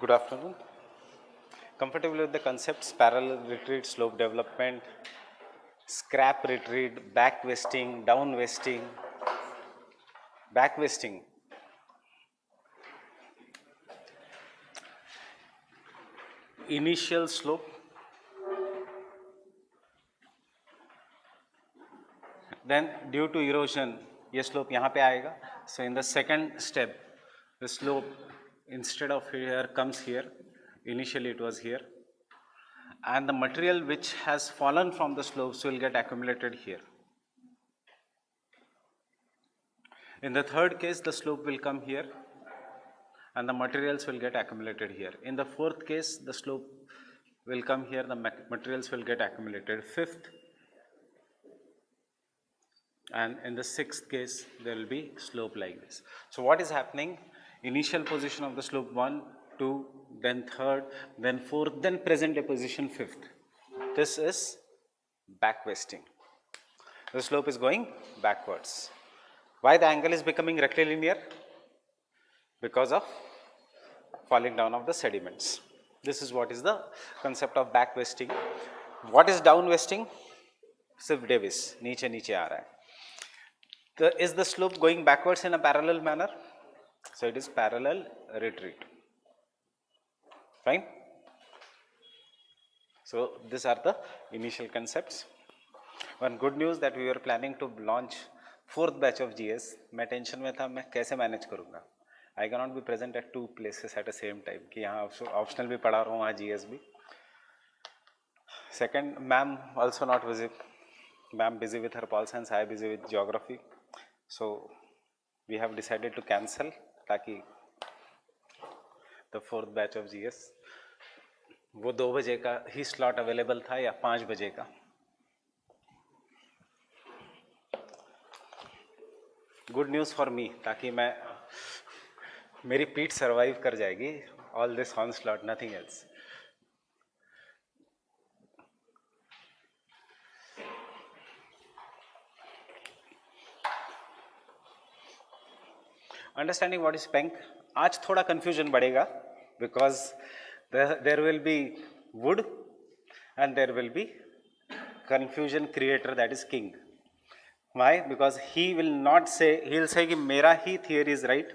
Good afternoon. Comfortable with the concepts parallel retreat, slope development, scrap retreat, back vesting, down vesting, back vesting. Initial slope, then due to erosion ये slope यहाँ पे आएगा. So in the second step the slope instead of here comes here. Initially it was here, and the material which has fallen from the slopes will get accumulated here. In the third case the slope will come here and the materials will get accumulated here. In the fourth case the slope will come here, the materials will get accumulated. Fifth and in the sixth case there will be slope like this. So what is happening? Initial position of the slope 1, 2, then third, then fourth, then present day position fifth. This is back vesting. The slope is going backwards. Why the angle is becoming rectilinear? Because of falling down of the sediments. This is what is the concept of back vesting. What is down vesting? सिर्फ Davis नीचे नीचे आ रहा है. Is the slope going backwards in a parallel manner? So it is parallel retreat. Fine. So these are the initial concepts. One good news that we were planning to launch fourth batch of GS. मैं tension में था मैं कैसे manage करूँगा. I cannot be present at two places at the same time कि यहाँ optional भी पढ़ा रहा हूँ वहाँ GS भी. Second, ma'am also not visit. Ma'am busy with her Pol Science, I busy with geography. So we have decided to cancel ताकि the fourth batch of GS वो 2 बजे का ही slot available था या 5 बजे का. Good news for me ताकि मैं मेरी पीठ सर्वाइव कर जाएगी. All this onslaught, nothing else. Understanding what is PENK, आज थोड़ा confusion बढ़ेगा because there will be wood and there will be confusion creator, that is king. Why? Because he will not say, he will say कि मेरा ही theory is right.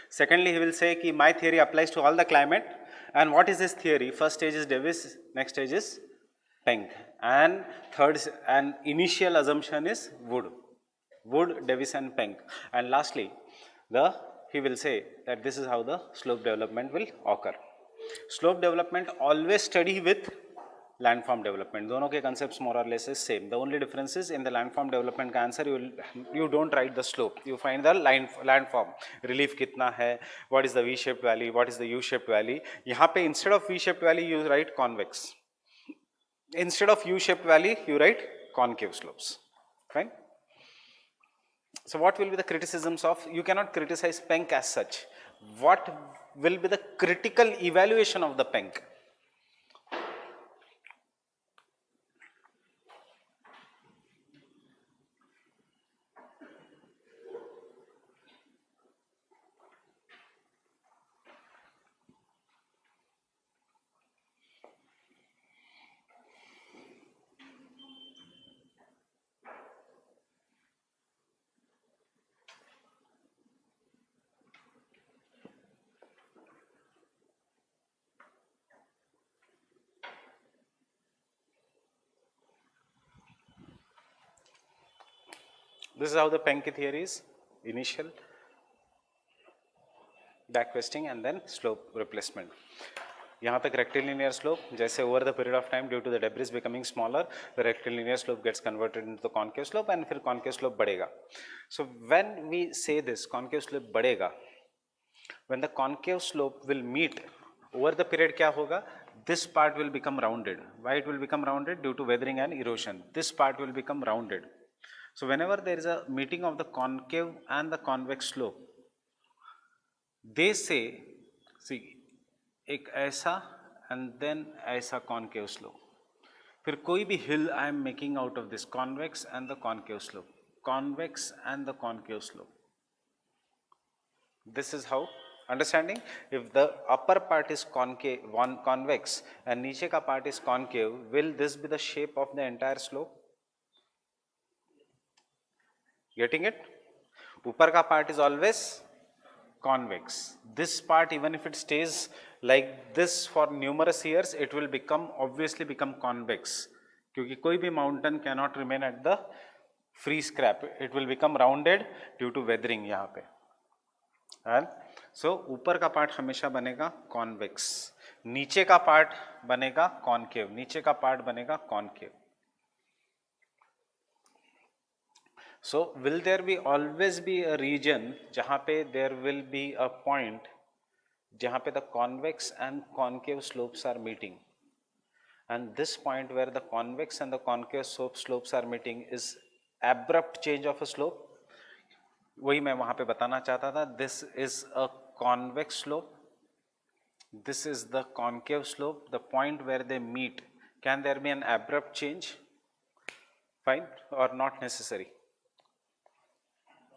Secondly, he will say कि my theory applies to all the climate. And what is his theory? First stage is Davis, next stage is PENK, and third and initial assumption is wood, Davis and PENK. And lastly, he will say that this is how the slope development will occur. Slope development always study with landform development. दोनों के concepts more or less is same. The only difference is in the landform development का answer you don't write the slope. You find the landform. Relief कितना है? What is the V-shaped valley? What is the U-shaped valley? यहाँ पे instead of V-shaped valley you write convex. Instead of U-shaped valley you write concave slopes. Fine. So what will be the criticisms of? You cannot criticize PENK as such. What will be the critical evaluation of the PENK? This is how the PENK theory is: initial, back vesting, and then slope replacement. यहाँ तक rectilinear slope, जैसे over the period of time due to the debris becoming smaller, the rectilinear slope gets converted into the concave slope and फिर concave slope बढ़ेगा. So when we say this concave slope बढ़ेगा, when the concave slope will meet over the period क्या होगा? This part will become rounded. Why it will become rounded? Due to weathering and erosion. This part will become rounded. So whenever there is a meeting of the concave and the convex slope, they say, see, एक ऐसा and then ऐसा concave slope. फिर कोई भी hill I am making out of this convex and the concave slope, convex and the concave slope. This is how Understanding? If the upper part is concave, convex and नीचे का part is concave, will this be the shape of the entire slope? Getting it? ऊपर का part is always convex. This part, even if it stays like this for numerous years, it will obviously become convex. क्योंकि कोई भी mountain cannot remain at the free scrap. It will become rounded due to weathering यहाँ पे. And so ऊपर का part हमेशा बनेगा convex, नीचे का पार्ट बनेगा कॉनकेव, नीचे का पार्ट बनेगा concave. So will there be always be a region जहाँ पे there will be a point जहाँ पे the convex and concave slopes are meeting, and this point where the convex and the concave slopes are meeting is abrupt change of a slope. वही मैं वहाँ पे बताना चाहता था. This is a convex slope, this is the concave slope. The point where they meet, can there be an abrupt change? Fine, or not necessary?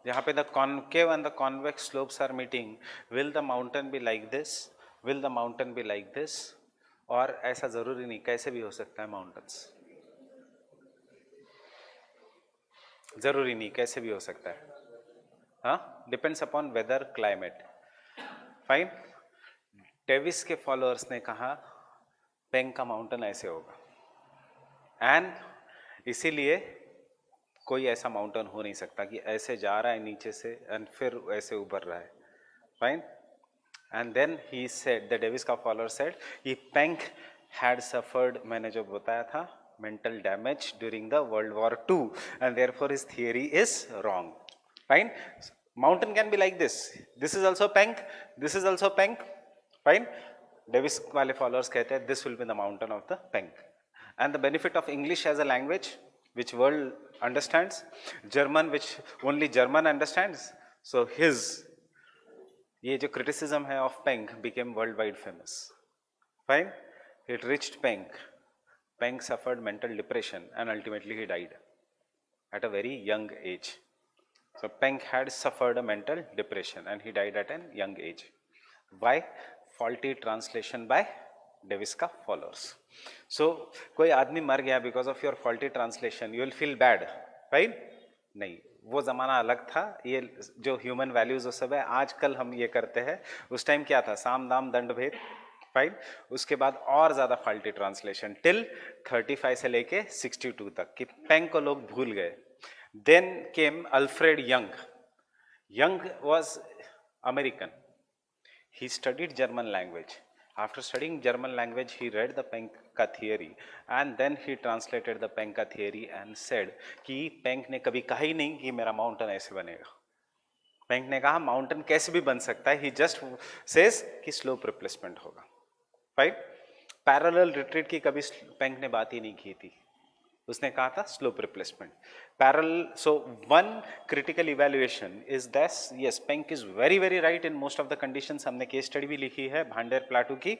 यहाँ पे the concave and the convex slopes are meeting, will the mountain be like this? Will the mountain be like this? और ऐसा जरूरी नहीं, कैसे भी हो सकता है mountains, जरूरी नहीं, कैसे भी हो सकता है. हाँ, depends upon weather, climate. Fine. Davis के फॉलोअर्स ने कहा पेंग का माउंटेन ऐसे होगा, एंड इसीलिए कोई ऐसा माउंटेन हो नहीं सकता कि ऐसे जा रहा है नीचे से एंड फिर ऐसे उभर रहा है. Fine. And then he said, the Davis का फॉलोअर सेड, ये पेंग हैड सफर्ड, मैंने जो बताया था, mental damage during the World War II, and therefore his theory is wrong. Fine. Mountain can be like this. This is also Penck. This is also Penck. Fine. Davis वाले followers कहते हैं this will be the mountain of the Penck. And the benefit of English as a language, which world understands, German which only German understands. So his ये जो criticism है of Penck became worldwide famous. Fine. It reached Penck. Penck suffered mental depression and ultimately he died at a very young age. So Penck had suffered a mental depression and he died at a young age. Why? Faulty translation by Davis का followers. So कोई आदमी मर गया because of your faulty translation, you will feel bad, right? नहीं, वो ज़माना अलग था. ये जो ह्यूमन वैल्यूज़ वो सब है, आजकल हम ये करते हैं. उस टाइम क्या था? साम दाम दंड भेद. फाइन. उसके बाद और ज़्यादा फाल्टी ट्रांसलेशन टिल 35 से लेके 62 तक कि पेंग को लोग भूल गए. Then came Alfred Young. Young was American. He studied German language. After studying German language, he read the Penck theory and then he translated the Penck theory and said कि Penck ने कभी कहा ही नहीं कि मेरा माउंटेन ऐसे बनेगा. Penck ने कहा माउंटेन कैसे भी बन सकता है. He just says कि स्लोप रिप्लेसमेंट होगा. Right? पैरेलल रिट्रीट की कभी Penck ने बात ही नहीं की थी. उसने कहा था slope replacement. Parallel. So one critical evaluation is this. Yes, Penck is very right in most of the conditions. हमने केस स्टडी भी लिखी है भांडेर प्लाटू की.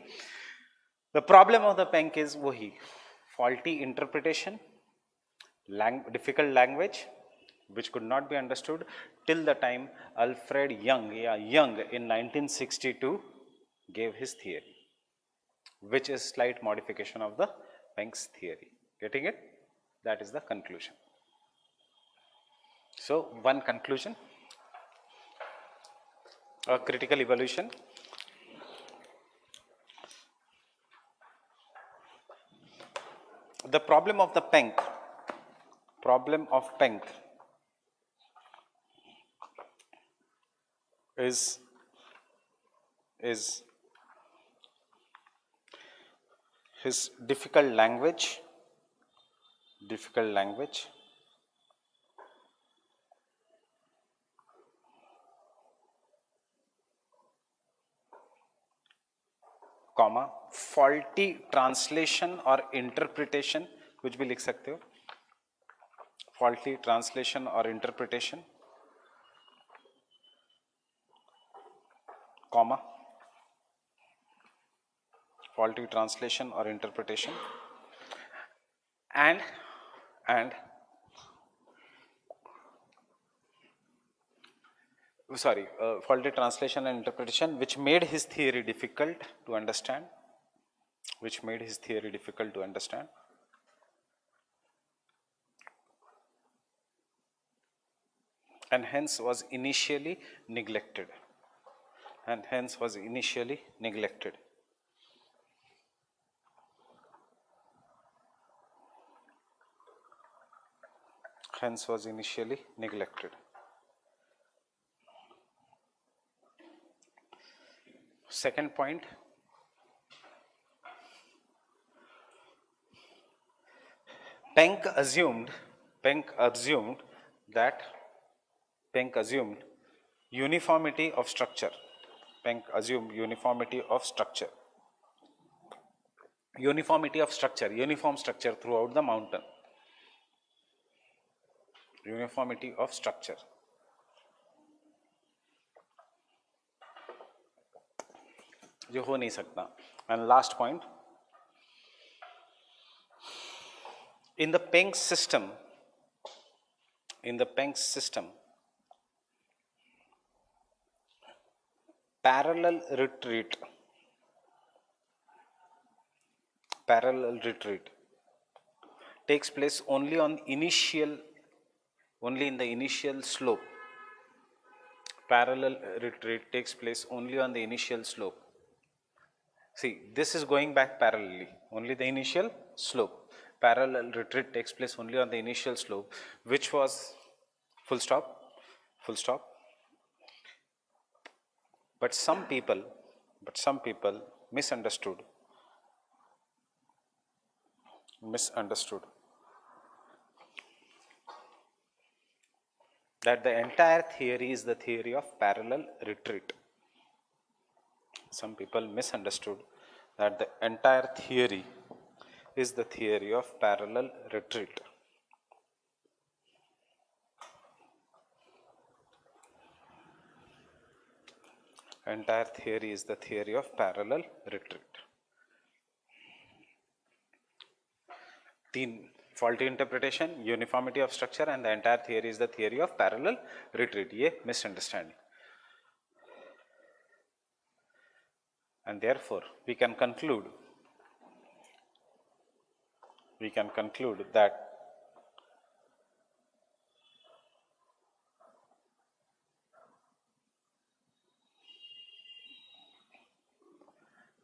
The problem of the Penck is वही faulty interpretation, difficult language which could not be understood till the time Alfred Young in 1962 gave his theory, which is slight modification of the Penck's theory. Getting it? That is the conclusion. So one conclusion, a critical evolution. The problem of Penck is his difficult language, comma, faulty translation और interpretation, कुछ भी लिख सकते हो. faulty translation or interpretation, comma, faulty translation or interpretation, and sorry, faulty translation and interpretation, which made his theory difficult to understand, which made his theory difficult to understand. And hence was initially neglected, and hence was initially neglected. Hence was initially neglected. Second point, Penck assumed uniformity of structure. Penck assumed uniformity of structure. Uniformity of structure, uniform structure throughout the mountain. Uniformity of structure. जो हो नहीं सकता. And last point, in the Penck system, parallel retreat takes place only in the initial slope. Parallel retreat takes place only on the initial slope. See, this is going back parallelly, only the initial slope. Parallel retreat takes place only on the initial slope, which was full stop. But some people misunderstood that the entire theory is the theory of parallel retreat. Some people misunderstood that the entire theory is the theory of parallel retreat. Entire theory is the theory of parallel retreat. 3, faulty interpretation, uniformity of structure, and the entire theory is the theory of parallel retreat. ये misunderstanding. And therefore, we can conclude that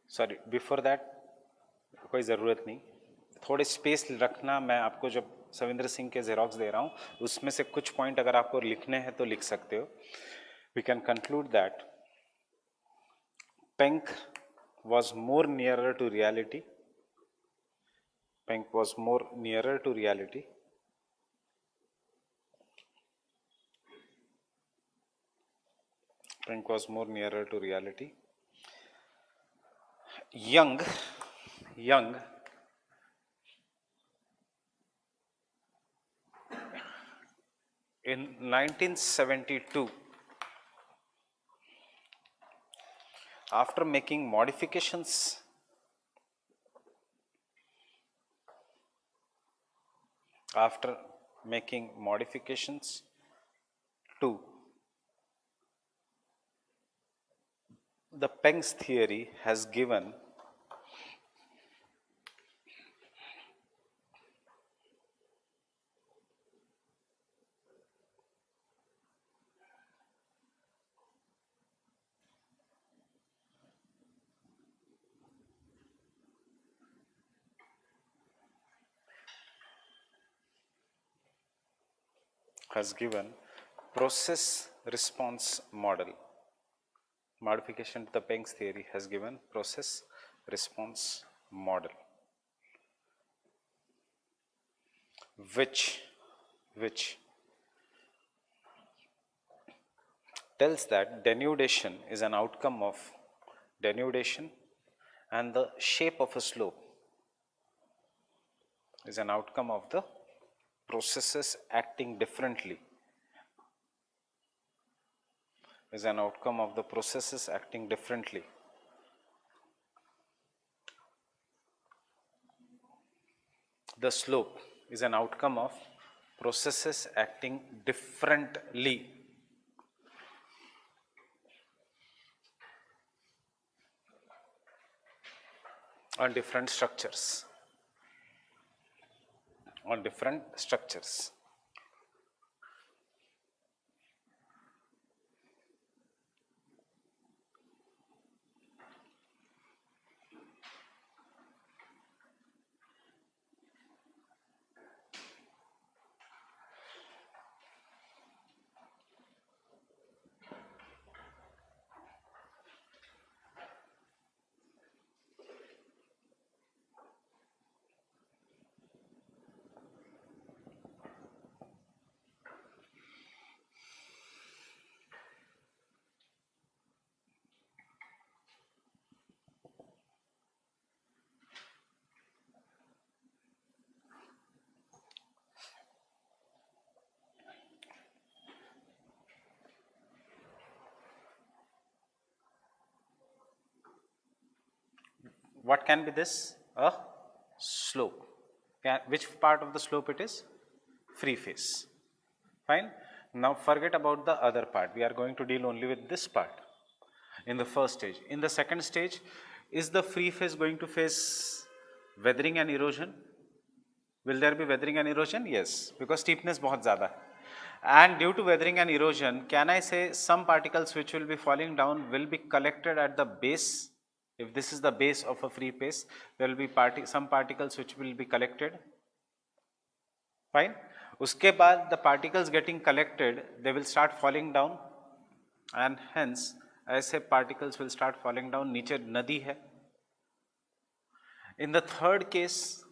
sorry, before that कोई ज़रूरत नहीं, थोड़े space रखना. मैं आपको जब सविंद्र सिंह के जेरोक्स दे रहा हूँ, उसमें से कुछ पॉइंट अगर आपको लिखने हैं तो लिख सकते हो. We can conclude that Penck was more nearer to reality. Penck was more nearer to reality. Penck was more nearer to reality. Young in 1972, after making modifications to the Penck's theory has given process response model. Modification to the Penck's theory has given process response model, which tells that denudation is an outcome of denudation, and the shape of a slope is an outcome of the processes acting differently. The slope is an outcome of processes acting differently. on different structures. On different structures. What can be this? A slope. Which part of the slope it is? Free face. Fine. Now forget about the other part. We are going to deal only with this part in the first stage. In the second stage, is the free face going to face weathering and erosion? Will there be weathering and erosion? Yes, because steepness बहुत ज़्यादा है. And due to weathering and erosion, can I say some particles which will be falling down will be collected at the base? If this is the base of a free face, there will be some particles which will be collected. Fine. उसके बाद the particles getting collected, they will start falling down, and hence ऐसे particles will start falling down. नीचे नदी है. In the third case,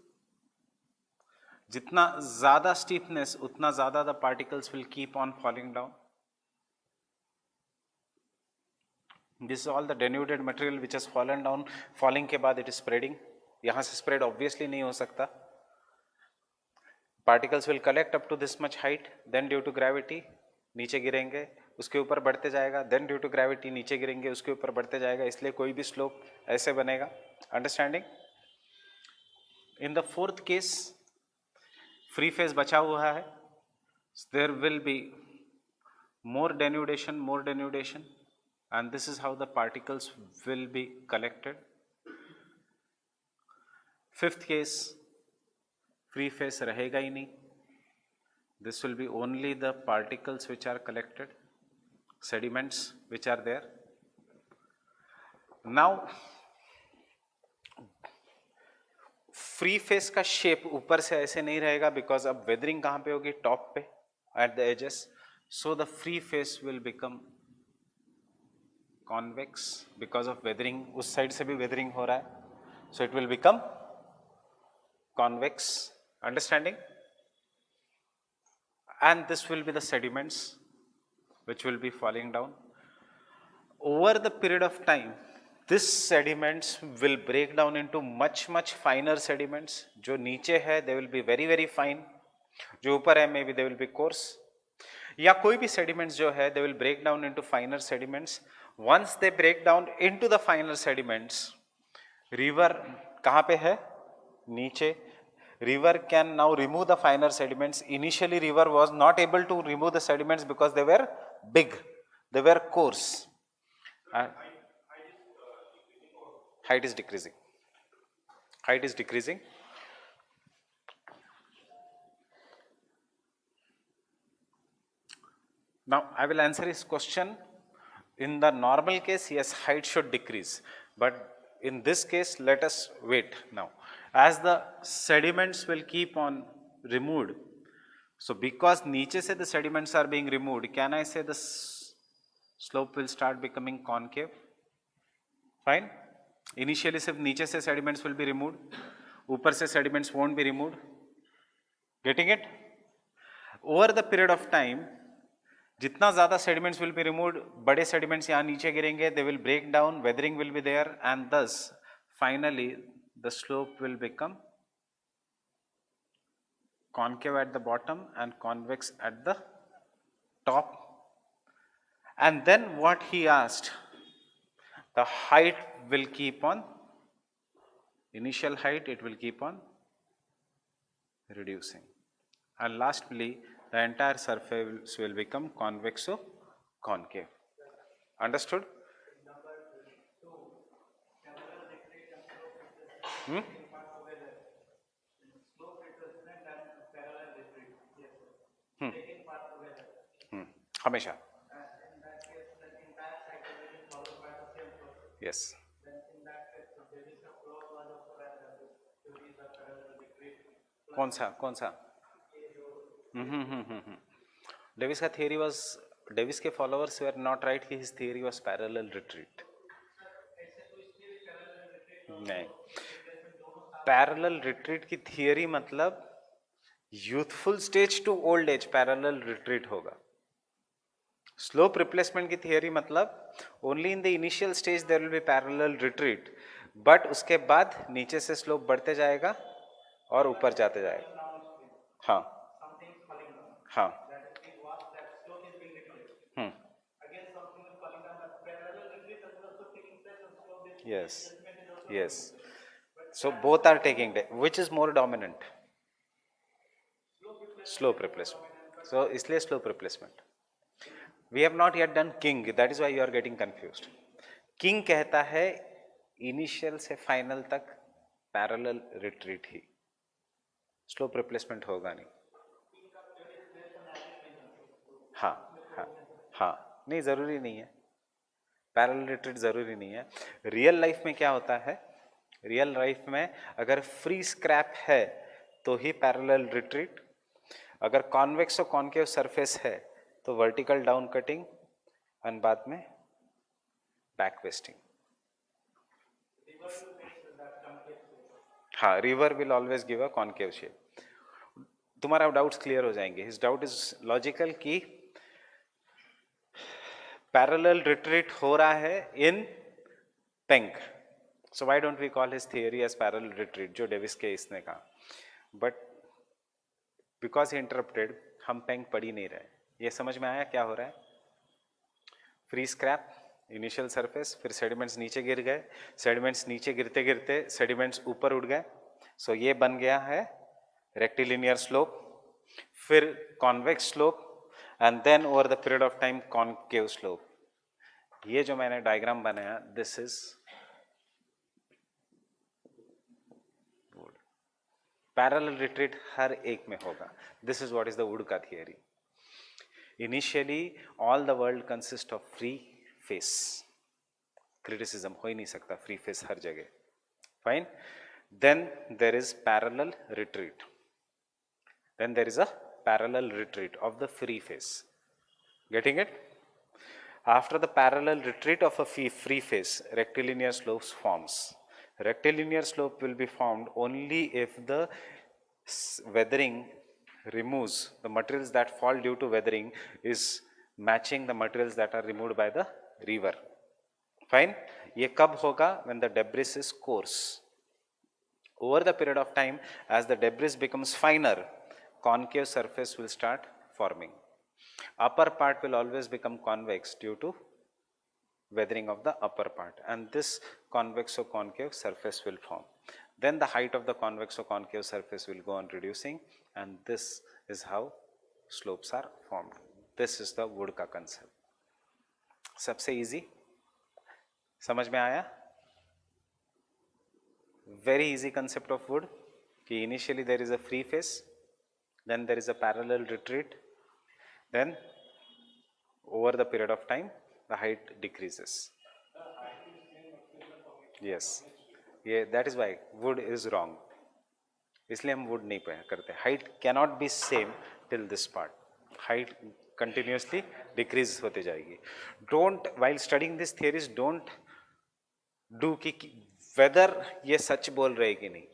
जितना ज़्यादा steepness, उतना ज़्यादा the particles will keep on falling down. This is all the denuded material which has fallen down. Falling के बाद it is spreading. यहाँ से spread obviously नहीं हो सकता. Particles will collect up to this much height, then due to gravity नीचे गिरेंगे, उसके ऊपर बढ़ते जाएगा, then due to gravity नीचे गिरेंगे, उसके ऊपर बढ़ते जाएगा, इसलिए कोई भी slope ऐसे बनेगा. Understanding? In the fourth case, free face बचा हुआ है. There will be more denudation, and this is how the particles will be collected. Fifth case, free face रहेगा ही नहीं. This will be only the particles which are collected, sediments which are there. Now, free face का shape ऊपर से ऐसे नहीं रहेगा because अब weathering कहाँ पे होगी? Top पे, at the edges. So the free face will become convex because of weathering. उस side से भी weathering हो रहा है. So it will become convex. Understanding? And this will be the sediments which will be falling down. Over the period of time, this sediments will break down into much finer sediments. जो नीचे है, they will be very fine. जो ऊपर है, maybe they will be coarse. या कोई भी sediments जो है, they will break down into finer sediments. Once they break down into the finer sediments, river कहाँ पे है? नीचे. River can now remove the finer sediments. Initially, river was not able to remove the sediments because they were big, they were coarse. Height is decreasing. Height is decreasing. Now, I will answer his question. In the normal case, yes, height should decrease. But in this case, let us wait now. As the sediments will keep on removed, so because नीचे से the sediments are being removed, can I say the slope will start becoming concave? Fine. Initially सिर्फ नीचे से sediments will be removed, ऊपर से sediments won't be removed. Getting it? Over the period of time, जितना ज़्यादा sediments will be removed, बड़े sediments यहाँ नीचे गिरेंगे, they will break down, weathering will be there, and thus finally the slope will become concave at the bottom and convex at the top. And then what he asked, the height will keep on, initial height, it will keep on reducing. And lastly, the entire surface will become convexo-concave. Understood? हम्म हम्म हमेशा yes कौन सा Davis का theory was Davis के followers were not right कि his theory was parallel retreat नहीं parallel retreat की theory मतलब youthful stage to old age parallel retreat होगा स्लोप रिप्लेसमेंट की थियरी मतलब only in the initial stage there will be parallel retreat but उसके बाद नीचे से स्लोप बढ़ते जाएगा और ऊपर जाते जाएगा हाँ हाँ हम्म yes yes so both are taking which is more dominant slope replacement so इसलिए slope replacement we have not yet done king that is why you are getting confused king कहता है इनिशियल से फाइनल तक parallel retreat ही slope replacement होगा नहीं हाँ हाँ हाँ नहीं ज़रूरी नहीं है पैरेलल रिट्रीट ज़रूरी नहीं है रियल लाइफ में क्या होता है रियल लाइफ में अगर फ्री स्क्रैप है तो ही पैरेलल रिट्रीट अगर कॉन्वेक्स और कॉन्केव सरफेस है तो वर्टिकल डाउन कटिंग और बाद में बैक वेस्टिंग हाँ river will always give a concave shape तुम्हारा डाउट्स क्लियर हो जाएंगे हिज डाउट इज लॉजिकल कि पैरेलल रिट्रीट हो रहा है in Penck so why don't we call his theory as parallel retreat जो डेविस के इसने कहा बट बिकॉज ही इंटरप्टेड हम पेंक पढ़ ही नहीं रहे ये समझ में आया क्या हो रहा है फ्री स्क्रैप इनिशियल सरफेस फिर सेडिमेंट्स नीचे गिर गए सेडिमेंट्स नीचे गिरते गिरते सेडिमेंट्स ऊपर उड़ गए सो ये बन गया है रेक्टिलिनियर स्लोप फिर convex slope and then over the period of time concave slope ये जो मैंने डायग्राम बनाया दिस इज पैरेलल रिट्रीट हर एक में होगा this is what is the Wood का theory initially all the world consist of free face criticism हो ही नहीं सकता फ्री फेस हर जगह fine then there is parallel retreat then there is a parallel retreat of the free face getting it after the parallel retreat of a free face rectilinear slopes forms rectilinear slope will be formed only if the weathering removes the materials that fall due to weathering is matching the materials that are removed by the river fine ye kab hoga when the debris is coarse over the period of time as the debris becomes finer concave surface will start forming. Upper part will always become convex due to weathering of the upper part and this convex or concave surface will form. Then the height of the convex or concave surface will go on reducing and this is how slopes are formed. This is the wood का concept. सबसे easy समझ में आया? Very easy concept of wood कि initially there is a free face then there is a parallel retreat then over the period of time the height decreases yes yeah that is why wood is wrong इसलिए हम wood नहीं करते height cannot be same till this part height continuously decrease होते जाएगी don't while studying these theories don't do कि whether ये सच बोल रहे कि नहीं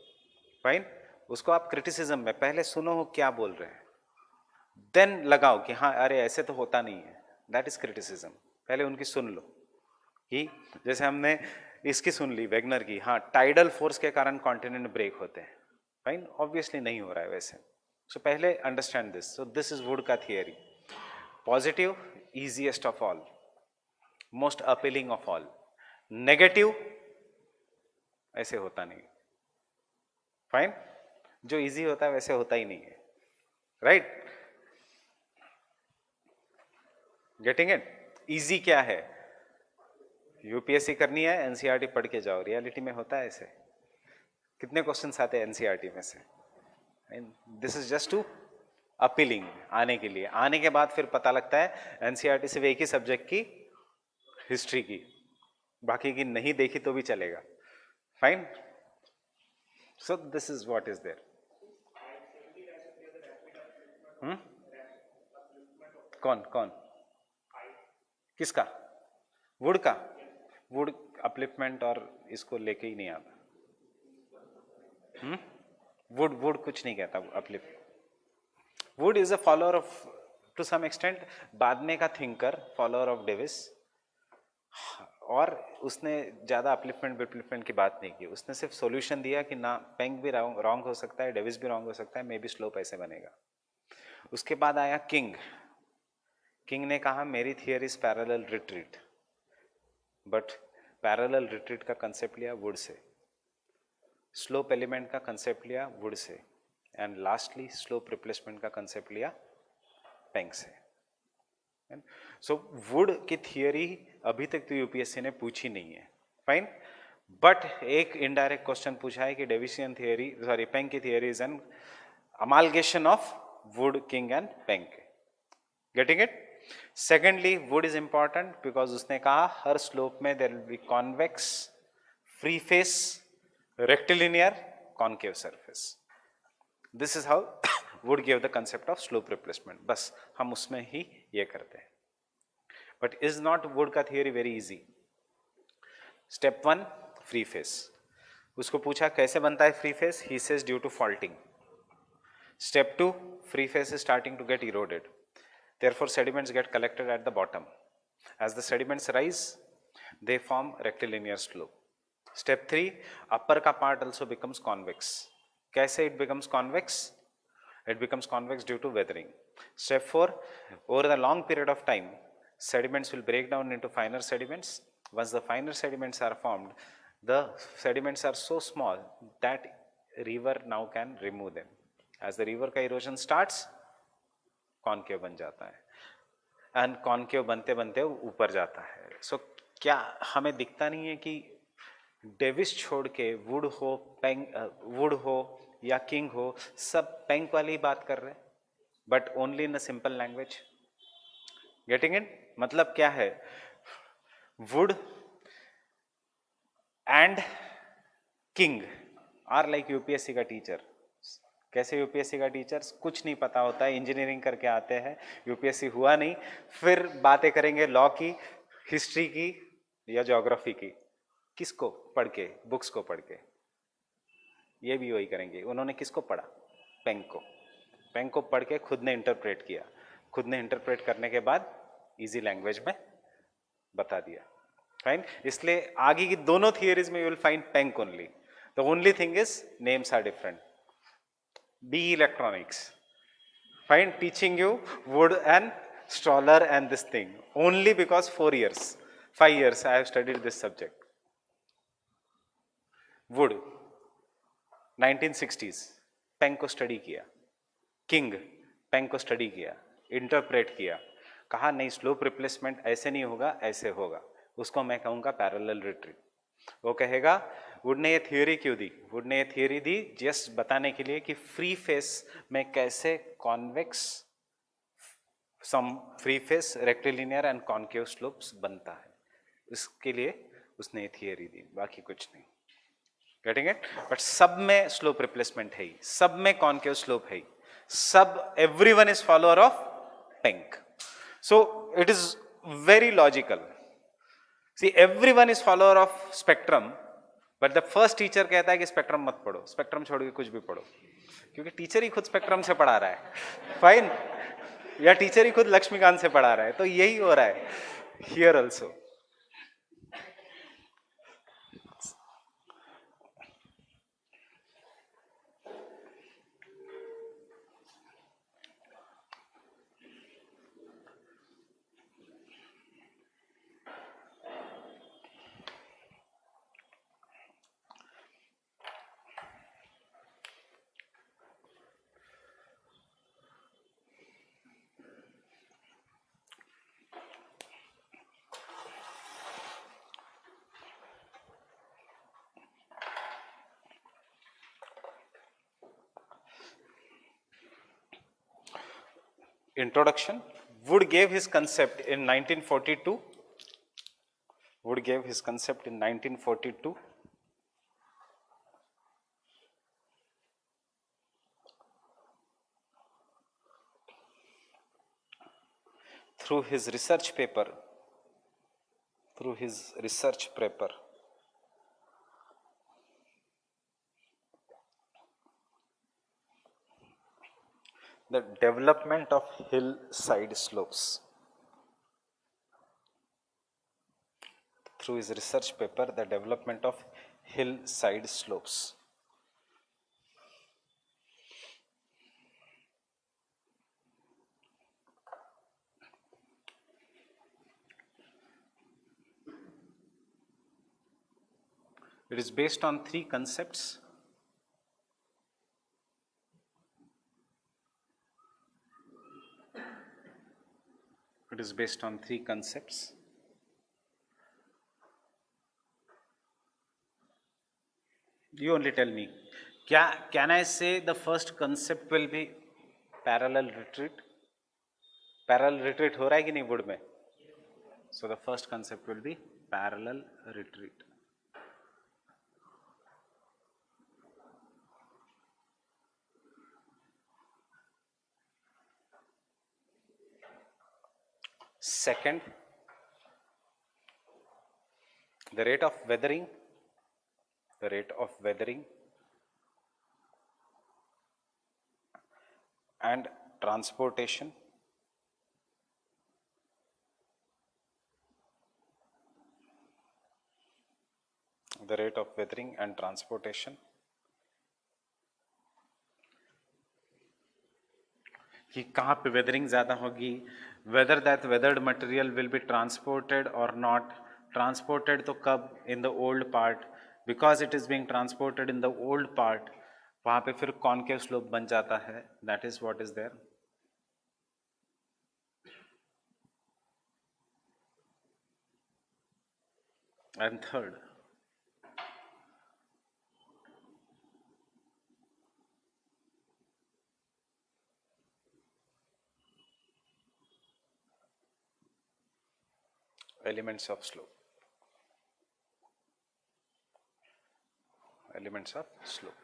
fine उसको आप क्रिटिसिज्म में पहले सुनो हो क्या बोल रहे हैं देन लगाओ कि हाँ अरे ऐसे तो होता नहीं है दैट इज क्रिटिसिज्म पहले उनकी सुन लो कि जैसे हमने इसकी सुन ली वेगनर की हाँ टाइडल फोर्स के कारण कॉन्टिनेंट ब्रेक होते हैं फाइन ऑब्वियसली नहीं हो रहा है वैसे सो पहले understand this so this is Wood का theory positive easiest of all most appealing of all negative ऐसे होता नहीं फाइन जो इजी होता है वैसे होता ही नहीं है राइट गेटिंग इट इजी क्या है यूपीएससी करनी है एनसीईआरटी पढ़ के जाओ रियलिटी में होता है ऐसे कितने क्वेश्चंस आते हैं एनसीईआरटी में से? This is just to appealing आने के लिए। आने के बाद फिर पता लगता है एनसीईआरटी सिर्फ एक ही सब्जेक्ट की, हिस्ट्री की, बाकी की नहीं देखी तो भी चलेगा। Fine, so this is what is there. कौन कौन किसका? वुड का? वुड अपलिफ्टमेंट और इसको लेके ही नहीं आता। वुड वुड कुछ नहीं कहता uplift. Wood is a follower of to some extent, बाद में का थिंकर, फॉलोअर ऑफ डेविस, और उसने ज़्यादा अपलिफ्टमेंट की बात नहीं की। उसने सिर्फ सॉल्यूशन दिया कि ना पेंग भी रॉन्ग हो सकता है, डेविस भी रॉन्ग हो सकता है, मे बी स्लोप ऐसे बनेगा। उसके बाद आया किंग। किंग ने कहा मेरी theory is parallel retreat, but parallel retreat का कंसेप्ट लिया वुड से, स्लोप एलिमेंट का कंसेप्ट लिया would say, and lastly slope replacement का कंसेप्ट लिया पेंग से। सो वुड की थियरी अभी तक तो यूपीएससी ने पूछी नहीं है, फाइन, बट एक इनडायरेक्ट क्वेश्चन पूछा है कि डेविसियन थियरी, सॉरी पेंग की theory is an amalgamation of Wood, King and Penck. Getting it? Secondly Wood is important because उसने कहा हर स्लोप में there will be convex, free face, rectilinear, concave surface. This is how Wood give the concept of slope replacement. बस हम उसमें ही ये करते हैं। बट इज नॉट वुड का theory very easy? Step 1 free face. उसको पूछा कैसे बनता है free face, he says due to faulting. Step 2 free face is starting to get eroded, therefore sediments get collected at the bottom. As the sediments rise, they form rectilinear slope. Step 3 upper ka part also becomes convex. Kaise it becomes convex? It becomes convex due to weathering. Step 4 over the long period of time, sediments will break down into finer sediments. Once the finer sediments are formed, the sediments are so small that river now can remove them. As the river का erosion starts, concave बन जाता है, and concave बनते बनते ऊपर जाता है। सो क्या हमें दिखता नहीं है कि डेविस छोड़ के वुड हो, पेंग, वुड हो या किंग हो, सब पेंग वाली बात कर रहे हैं, but only in a simple language. Getting it? मतलब क्या है, Wood and King are like UPSC का टीचर। कैसे यूपीएससी का टीचर्स? कुछ नहीं पता होता है, इंजीनियरिंग करके आते हैं, यूपीएससी हुआ नहीं, फिर बातें करेंगे लॉ की, हिस्ट्री की या ज्योग्राफी की। किसको पढ़ के? बुक्स को पढ़ के। ये भी वही करेंगे। उन्होंने किसको पढ़ा? पेंग को। पेंग को पढ़ के खुद ने इंटरप्रेट किया, खुद ने इंटरप्रेट करने के बाद इजी लैंग्वेज में बता दिया। फाइन, इसलिए आगे की दोनों थियरीज में you will find Penck only. The only thing is names are different. BE Electronics, fine, teaching you wood and Stoller and this thing only because 4 years, 5 years I have studied this subject. Wood 1960s पेंग को study किया, king पेंग को study किया, interpret किया, कहा नहीं slope replacement ऐसे नहीं होगा, ऐसे होगा, उसको मैं कहूँगा पैरेलल रिट्रीट। वो कहेगा वुड ने ये थियोरी क्यों दी? वुड ने ये थियोरी दी जस्ट बताने के लिए कि फ्री फेस में कैसे convex, some free face, rectilinear and concave slopes बनता है, इसके लिए उसने ये थियोरी दी, बाकी कुछ नहीं। Getting it? बट सब में स्लोप रिप्लेसमेंट है ही, सब में कॉन्केव स्लोप है ही, सब, everyone is follower of Penck. So it is very logical. See, everyone is follower of spectrum, but the first teacher कहता है कि स्पेक्ट्रम मत पढ़ो, स्पेक्ट्रम छोड़ के कुछ भी पढ़ो, क्योंकि टीचर ही खुद स्पेक्ट्रम से पढ़ा रहा है, फाइन, या टीचर ही खुद लक्ष्मीकांत से पढ़ा रहा है, तो यही हो रहा है here also. Introduction. Wood gave his concept in 1942. Wood gave his concept in 1942. Through his research paper. The development of hillside slopes. Through his research paper, the development of hillside slopes. It is based on three concepts. It is based on three concepts. You only tell me. Can I say the first concept will be parallel retreat? Parallel retreat हो रहा है कि नहीं wood में? So the first concept will be parallel retreat. Second, the rate of weathering and transportation. The rate of weathering and transportation. कि कहाँ पे weathering ज़्यादा होगी, whether that weathered material will be transported or not. Transported तो कब? In the old part, because it is being transported in the old part, वहाँ पे फिर concave slope बन जाता है. That is what is there. And third, elements of slope. Elements of slope.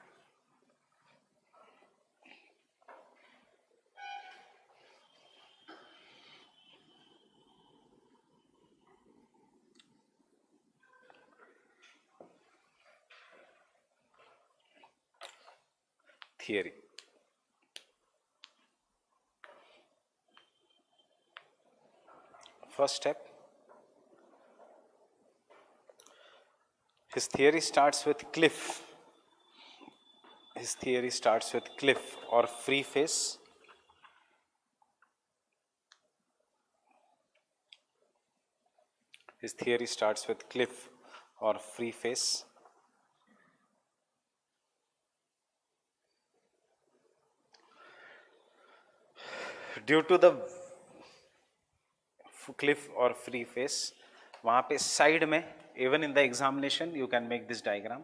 Theory. First step. His theory starts with cliff. His theory starts with cliff or free face. His theory starts with cliff or free face. Due to the cliff or free face, वहाँ पे side में, even in the examination, you can make this diagram.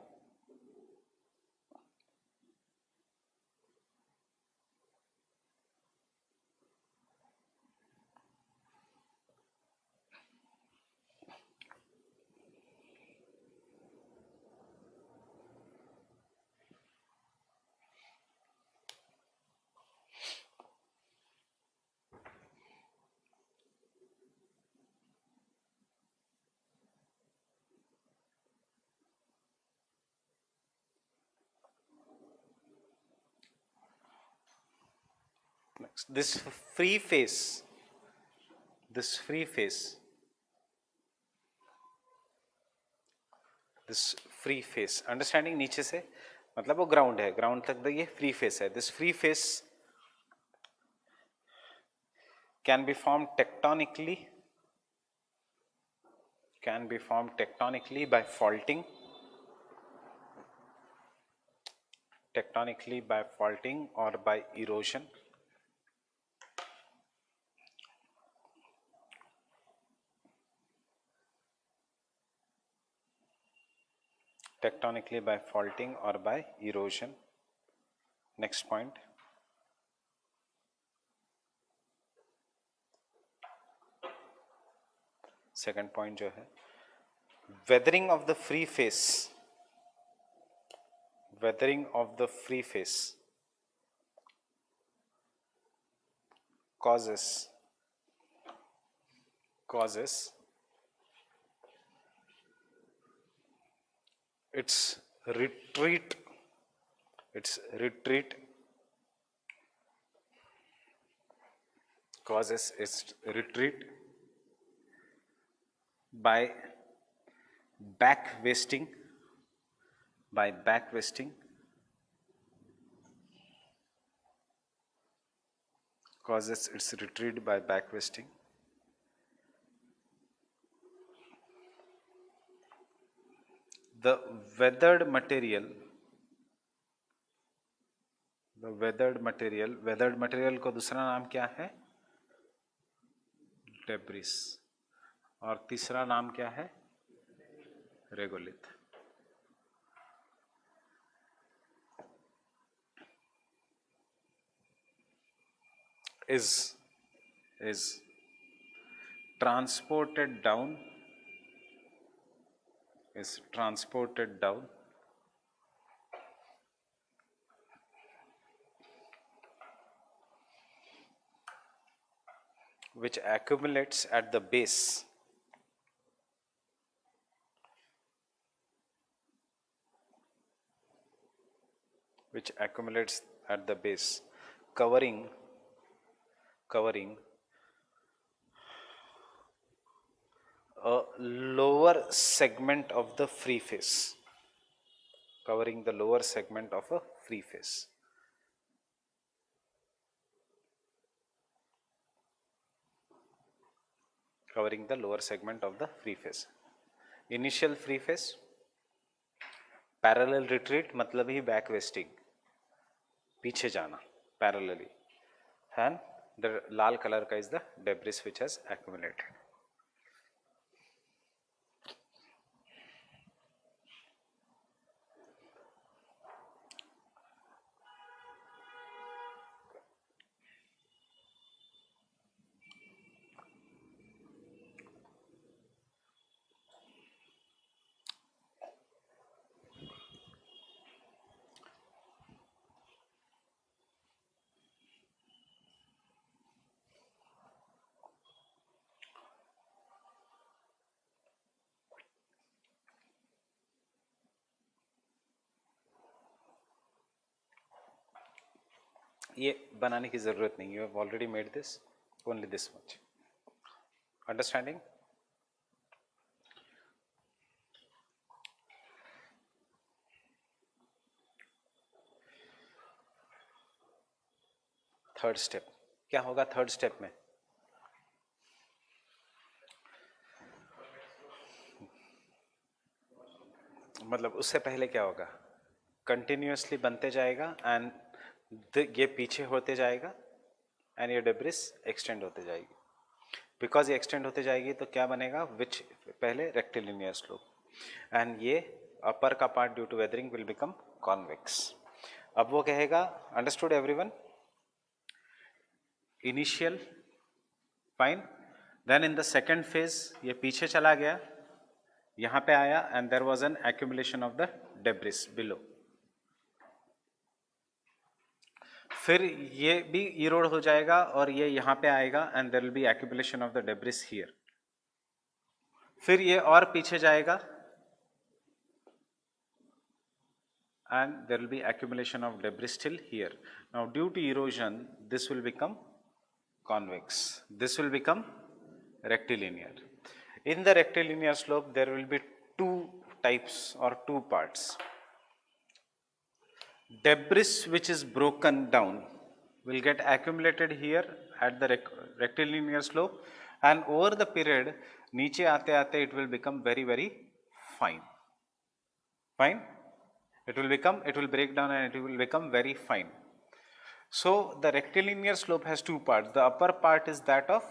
Next, this free face, understanding नीचे से मतलब वो ground है, ground तक ये फ्री फेस है. This free face can be form tectonically by faulting, or by erosion. Tectonically by faulting or by erosion. Next point. Second point जो है, weathering of the free face, weathering of the free face causes its retreat causes its retreat by back wasting causes its retreat by back wasting. The weathered material को दूसरा नाम क्या है? Debris. और तीसरा नाम क्या है? Regolith. is transported down which accumulates at the base covering a lower segment of the free face, covering the lower segment of a free face. Covering the lower segment of the free face. Initial free face, parallel retreat मतलब ही back wasting, पीछे जाना parallelly, and the Lal color का is the debris which has accumulated. ये बनाने की ज़रूरत नहीं है, you have already made this, only this much. Understanding? Third step क्या होगा? थर्ड स्टेप में मतलब उससे पहले क्या होगा? कंटिन्यूसली बनते जाएगा एंड ये पीछे होते जाएगा एंड ये डेब्रिस एक्सटेंड होते जाएगी. बिकॉज ये एक्सटेंड होते जाएगी तो क्या बनेगा? विच पहले रेक्टिलिनियर स्लोप, एंड ये अपर का part due to weathering will become convex. अब वो कहेगा, understood everyone? Initial fine, then in the second phase ये पीछे चला गया, यहाँ पे आया and there was an accumulation of the debris below. फिर ये भी इरोड हो जाएगा और ये यहाँ पे आएगा and there will be accumulation of the debris here. फिर ये और पीछे जाएगा and there will be accumulation of debris still here. Now due to erosion this will become convex, this will become rectilinear. In the rectilinear slope there will be two types or two parts. Debris which is broken down will get accumulated here at the rectilinear slope, and over the period नीचे आते आते it will become very very fine. It will break down and it will become very fine. So the rectilinear slope has two parts. The upper part is that of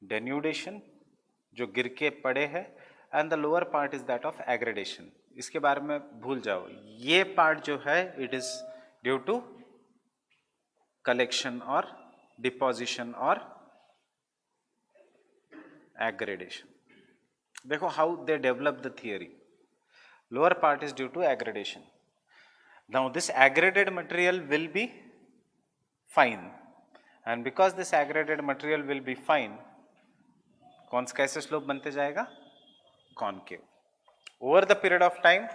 denudation, जो गिर के पड़े है, and the lower part is that of aggradation. इसके बारे में भूल जाओ. ये part जो है it is due to collection or deposition or aggradation. देखो how they develop the theory. Lower part is due to aggradation. Now this aggraded material will be fine, and because this aggraded material will be fine, कौन सा कैसे slope बनते जाएगा? Concave. Over the period of time,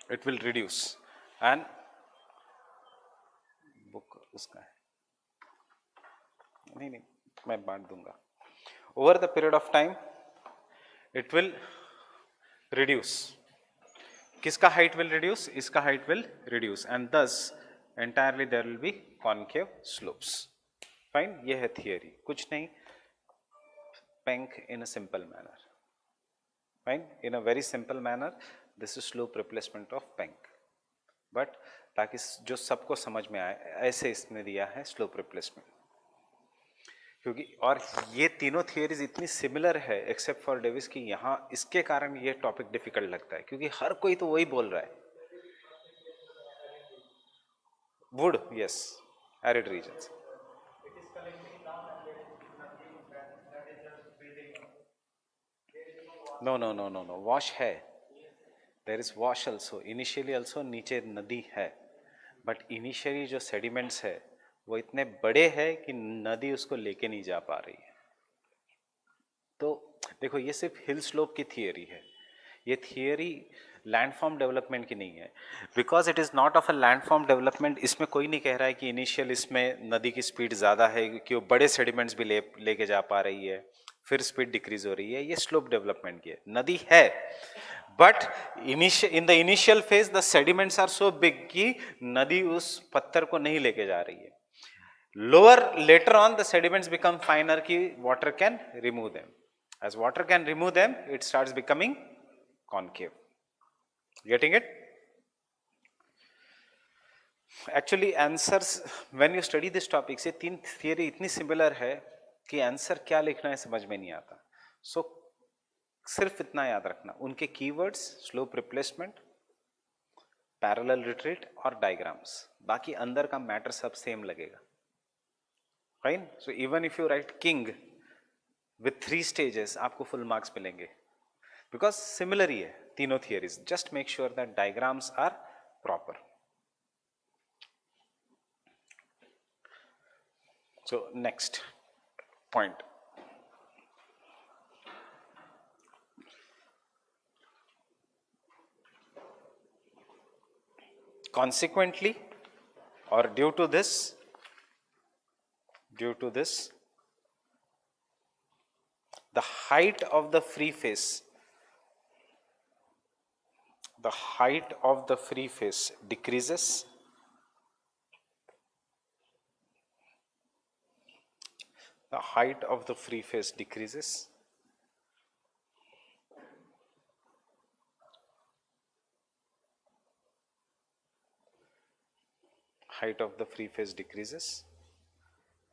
it will reduce, and book उसका है, नहीं नहीं मैं बांट दूंगा. Over the period of time, it will reduce. किसका height will reduce? इसका height will reduce, and thus entirely there will be concave slopes. Fine, ये है theory. कुछ नहीं, Penck in a simple manner. Fine, in a very simple manner, this is slope replacement of Penck. But ताकि जो सबको समझ में आए, ऐसे इसने दिया है slope replacement. क्योंकि और ये तीनों थियरीज इतनी सिमिलर है एक्सेप्ट फॉर डेविस की यहाँ इसके कारण ये टॉपिक डिफिकल्ट लगता है क्योंकि हर कोई तो वही बोल रहा है. Wood, yes, arid regions. No no no no no, wash है, there is wash also, initially also नीचे नदी है, बट इनिशियली जो सेडिमेंट्स है वो इतने बड़े हैं कि नदी उसको लेके नहीं जा पा रही है. तो देखो ये सिर्फ हिल स्लोप की थियरी है, ये थियरी लैंडफॉर्म डेवलपमेंट की नहीं है. Because it is not of a landform development. इसमें कोई नहीं कह रहा है कि इनिशियल इसमें नदी की स्पीड ज़्यादा है कि वो बड़े सेडिमेंट्स भी लेके जा पा रही है, फिर स्पीड डिक्रीज हो रही है. ये स्लोप डेवलपमेंट की है. नदी है, but in the initial phase the sediments are so big कि नदी उस पत्थर को नहीं लेके जा रही है. Lower, later on the sediments become finer कि water can remove them. As water can remove them, it starts becoming concave. Getting it? Actually answers, when you study this topic, ये तीन theory इतनी similar है कि answer क्या लिखना है समझ में नहीं आता. So सिर्फ इतना याद रखना, उनके keywords slope replacement, parallel retreat और diagrams. बाकी अंदर का मैटर सब सेम लगेगा. Fine. So even if you write king with 3 stages, आपको full marks मिलेंगे because similar ही है तीनों theories. Just make sure that diagrams are proper. So next point. Consequently, or due to this, the height of the free face, decreases. The height of the free face decreases. Height of the free face decreases.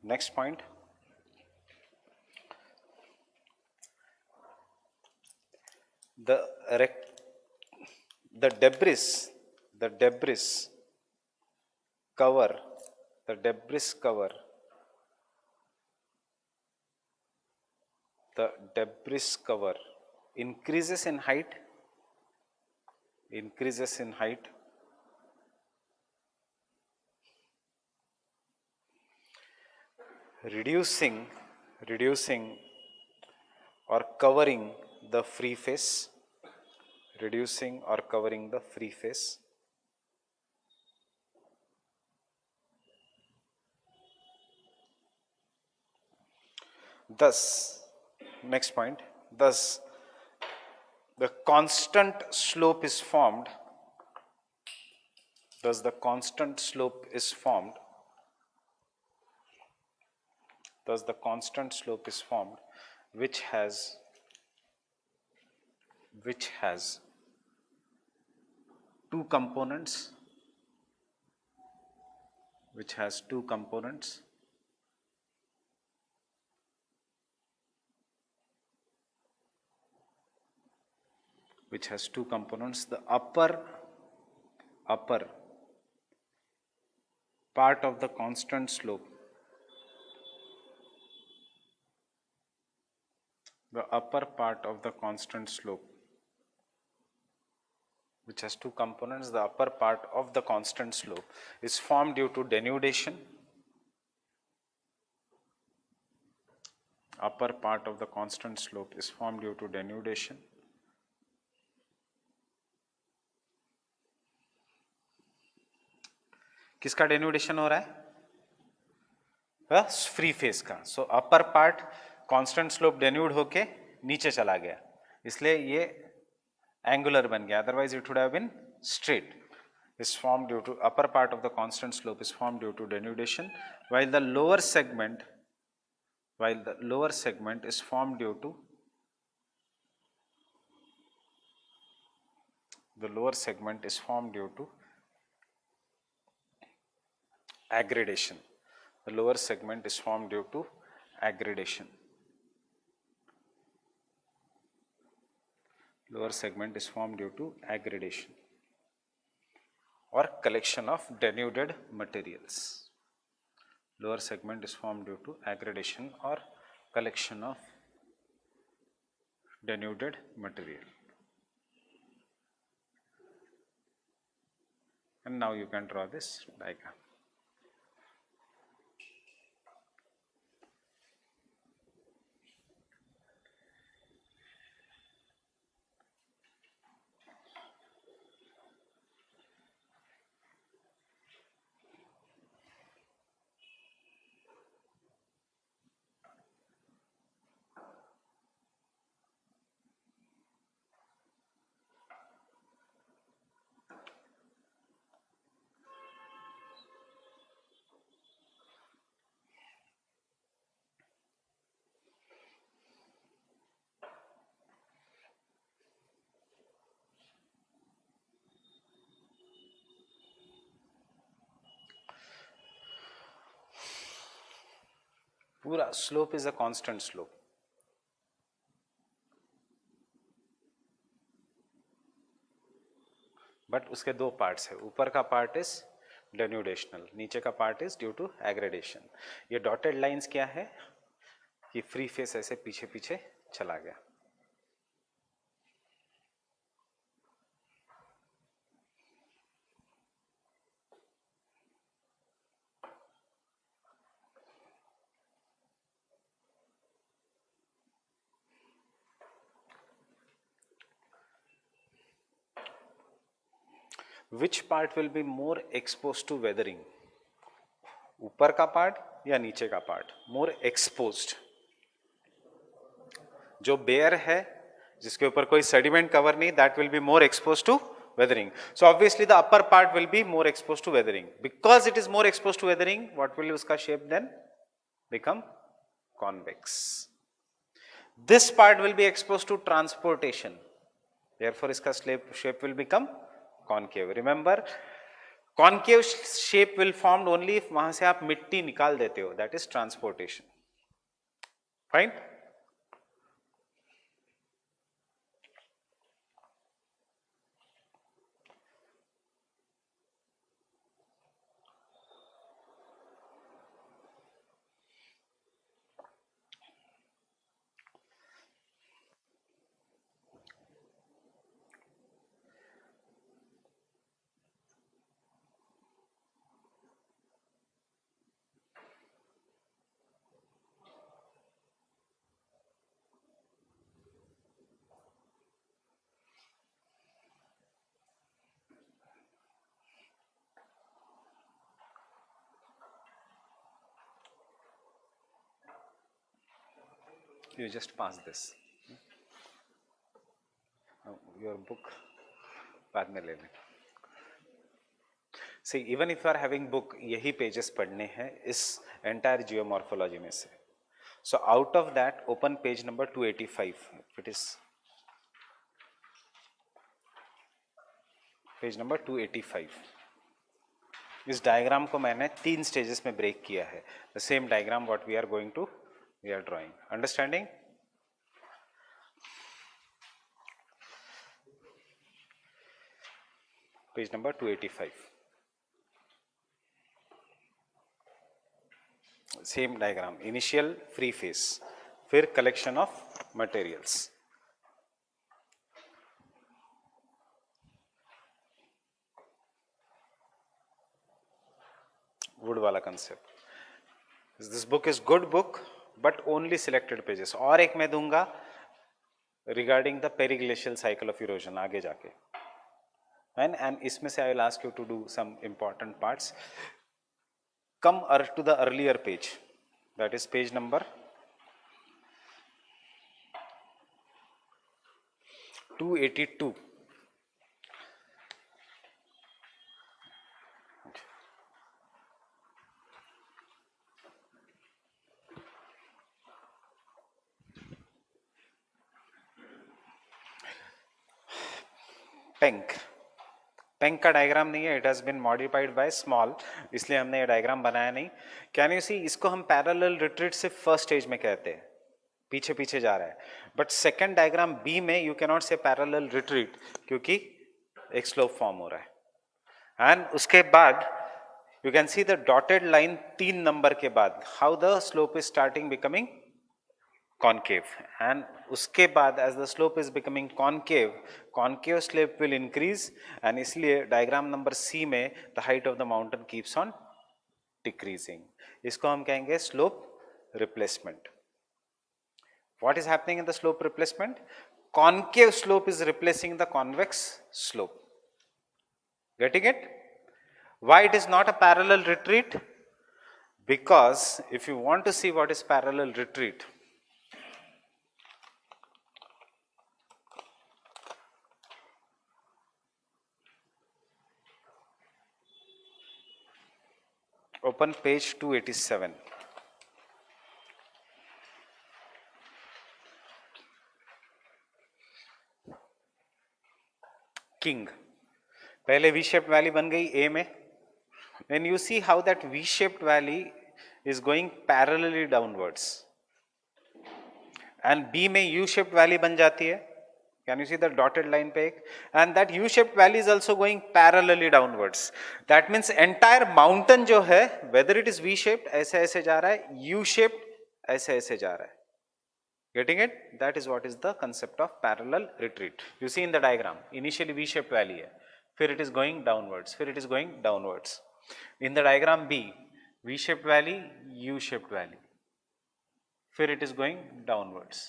Next point. The debris cover increases in height, reducing or covering the free face, Thus, next point, thus the constant slope is formed, which has two components, the upper part of the constant slope the upper part of the constant slope, which has two components, the upper part of the constant slope is formed due to denudation. Upper part of the constant slope is formed due to denudation. किसका denudation हो रहा है? Free face का. So upper part constant slope denude होके नीचे चला गया, इसलिए ये एंगुलर बन गया, otherwise it would have been straight. is formed due to upper part of the constant slope is formed due to denudation, while the lower segment is formed due to aggradation. The lower segment is formed due to aggradation. Lower segment is formed due to aggradation or collection of denuded materials. Lower segment is formed due to aggradation or collection of denuded material. And now you can draw this diagram. पूरा slope is a constant slope. But उसके दो parts है, ऊपर का part is denudational, नीचे का part is due to aggradation. ये dotted lines क्या है कि फ्री फेस ऐसे पीछे पीछे चला गया. Which part will be more exposed to weathering? ऊपर का पार्ट या नीचे का पार्ट? More exposed. जो बेयर है, जिसके ऊपर कोई सेडिमेंट कवर नहीं, that will be more exposed to weathering. So obviously the upper part will be more exposed to weathering. Because it is more exposed to weathering, what will उसका shape then become? Convex. This part will be exposed to transportation. Therefore इसका shape will become concave. Remember, concave shape will formed only if वहां से आप मिट्टी निकाल देते हो. That is transportation. Fine. You just pass this. Your book बाद में ले लें. See, even if you are having book, यही pages पढ़ने हैं इस entire geomorphology में से. So out of that, open page number 285. It is page number 285. इस डायग्राम को मैंने 3 स्टेजेस में ब्रेक किया है. The same diagram what we are drawing. Understanding? Page number 285. Same diagram. Initial free face. फिर collection of materials, Wood वाला concept. This book is good book but only selected pages. और एक मैं दूंगा regarding the periglacial cycle of erosion आगे जाके, and इसमें से I will ask you to do some important parts. Come to the earlier page, that is page number 282. Penck, Penck का diagram नहीं है, it has been modified by Small, इसलिए हमने ये डायग्राम बनाया नहीं. कैन यू सी, इसको हम पैरेलल रिट्रीट सिर्फ फर्स्ट स्टेज में कहते हैं, पीछे पीछे जा रहा है. बट सेकंड डायग्राम बी में यू कैन नॉट से पैरेलल रिट्रीट, क्योंकि एक स्लोप फॉर्म हो रहा है. एंड उसके बाद you can see the dotted line 3 number के बाद, how the slope is starting becoming concave, and उसके बाद as the slope is becoming concave, concave slope will increase, and इसलिए diagram number C में the height of the mountain keeps on decreasing. इसको हम कहेंगे slope replacement. What is happening in the slope replacement? Concave slope is replacing the convex slope. Getting it? Why it is not a parallel retreat? Because if you want to see what is parallel retreat, open page 287. King, पहले V-shaped valley बन गई A में. Then you see how that V-shaped valley is going parallelly downwards, and B में U-shaped valley बन जाती है. Can you see the dotted line पे एक? And that U-shaped valley is also going parallelly downwards. That means entire mountain जो है, whether it is V-shaped ऐसे ऐसे जा रहा है, U-shaped ऐसे ऐसे जा रहा है. Getting it? That is what is the concept of parallel retreat. You see in the diagram, initially V-shaped valley है, फिर it is going downwards, फिर it is going downwards. In the diagram B, V-shaped valley, U-shaped valley, फिर it is going downwards,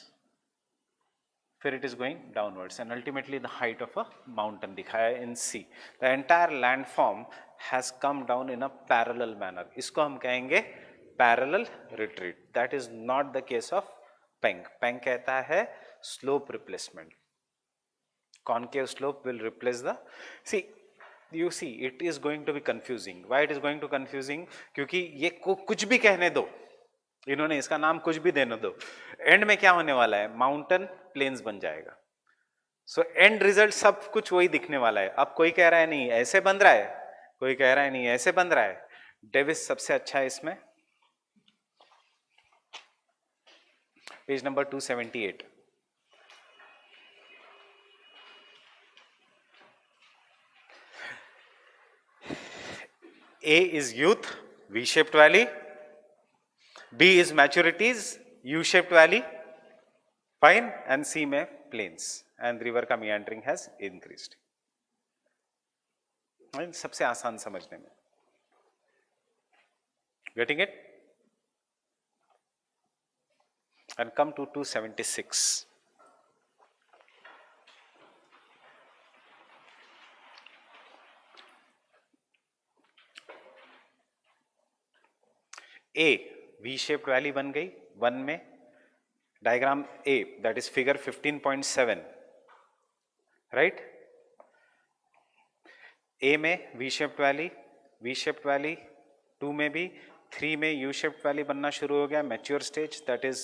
फिर it is going downwards, and ultimately the height of a mountain दिखाया in C. The entire landform has come down in a parallel manner. इसको हम कहेंगे parallel retreat. That is not the case of Penck. Penck कहता है slope replacement. Concave slope will replace the, see, you see it is going to be confusing. Why it is going to confusing? क्योंकि ये कुछ भी कहने दो, इन्होंने इसका नाम कुछ भी देने दो, एंड में क्या होने वाला है, माउंटेन प्लेन्स बन जाएगा. सो एंड रिजल्ट सब कुछ वही दिखने वाला है. अब कोई कह रहा है नहीं ऐसे बन रहा है, कोई कह रहा है नहीं ऐसे बन रहा है. डेविस सबसे अच्छा है इसमें, page number 278. A is youth, V-shaped valley. B is maturities, U-shaped valley. Fine. And C में plains, and river का meandering has increased. सबसे आसान समझने में. Getting it? And come to 276. A, V-shaped valley बन गई 1 में. Diagram A, that is figure 15.7, right? A में V-shaped valley, V-shaped valley 2 में भी, 3 में U-shaped valley बनना शुरू हो गया, mature stage, that is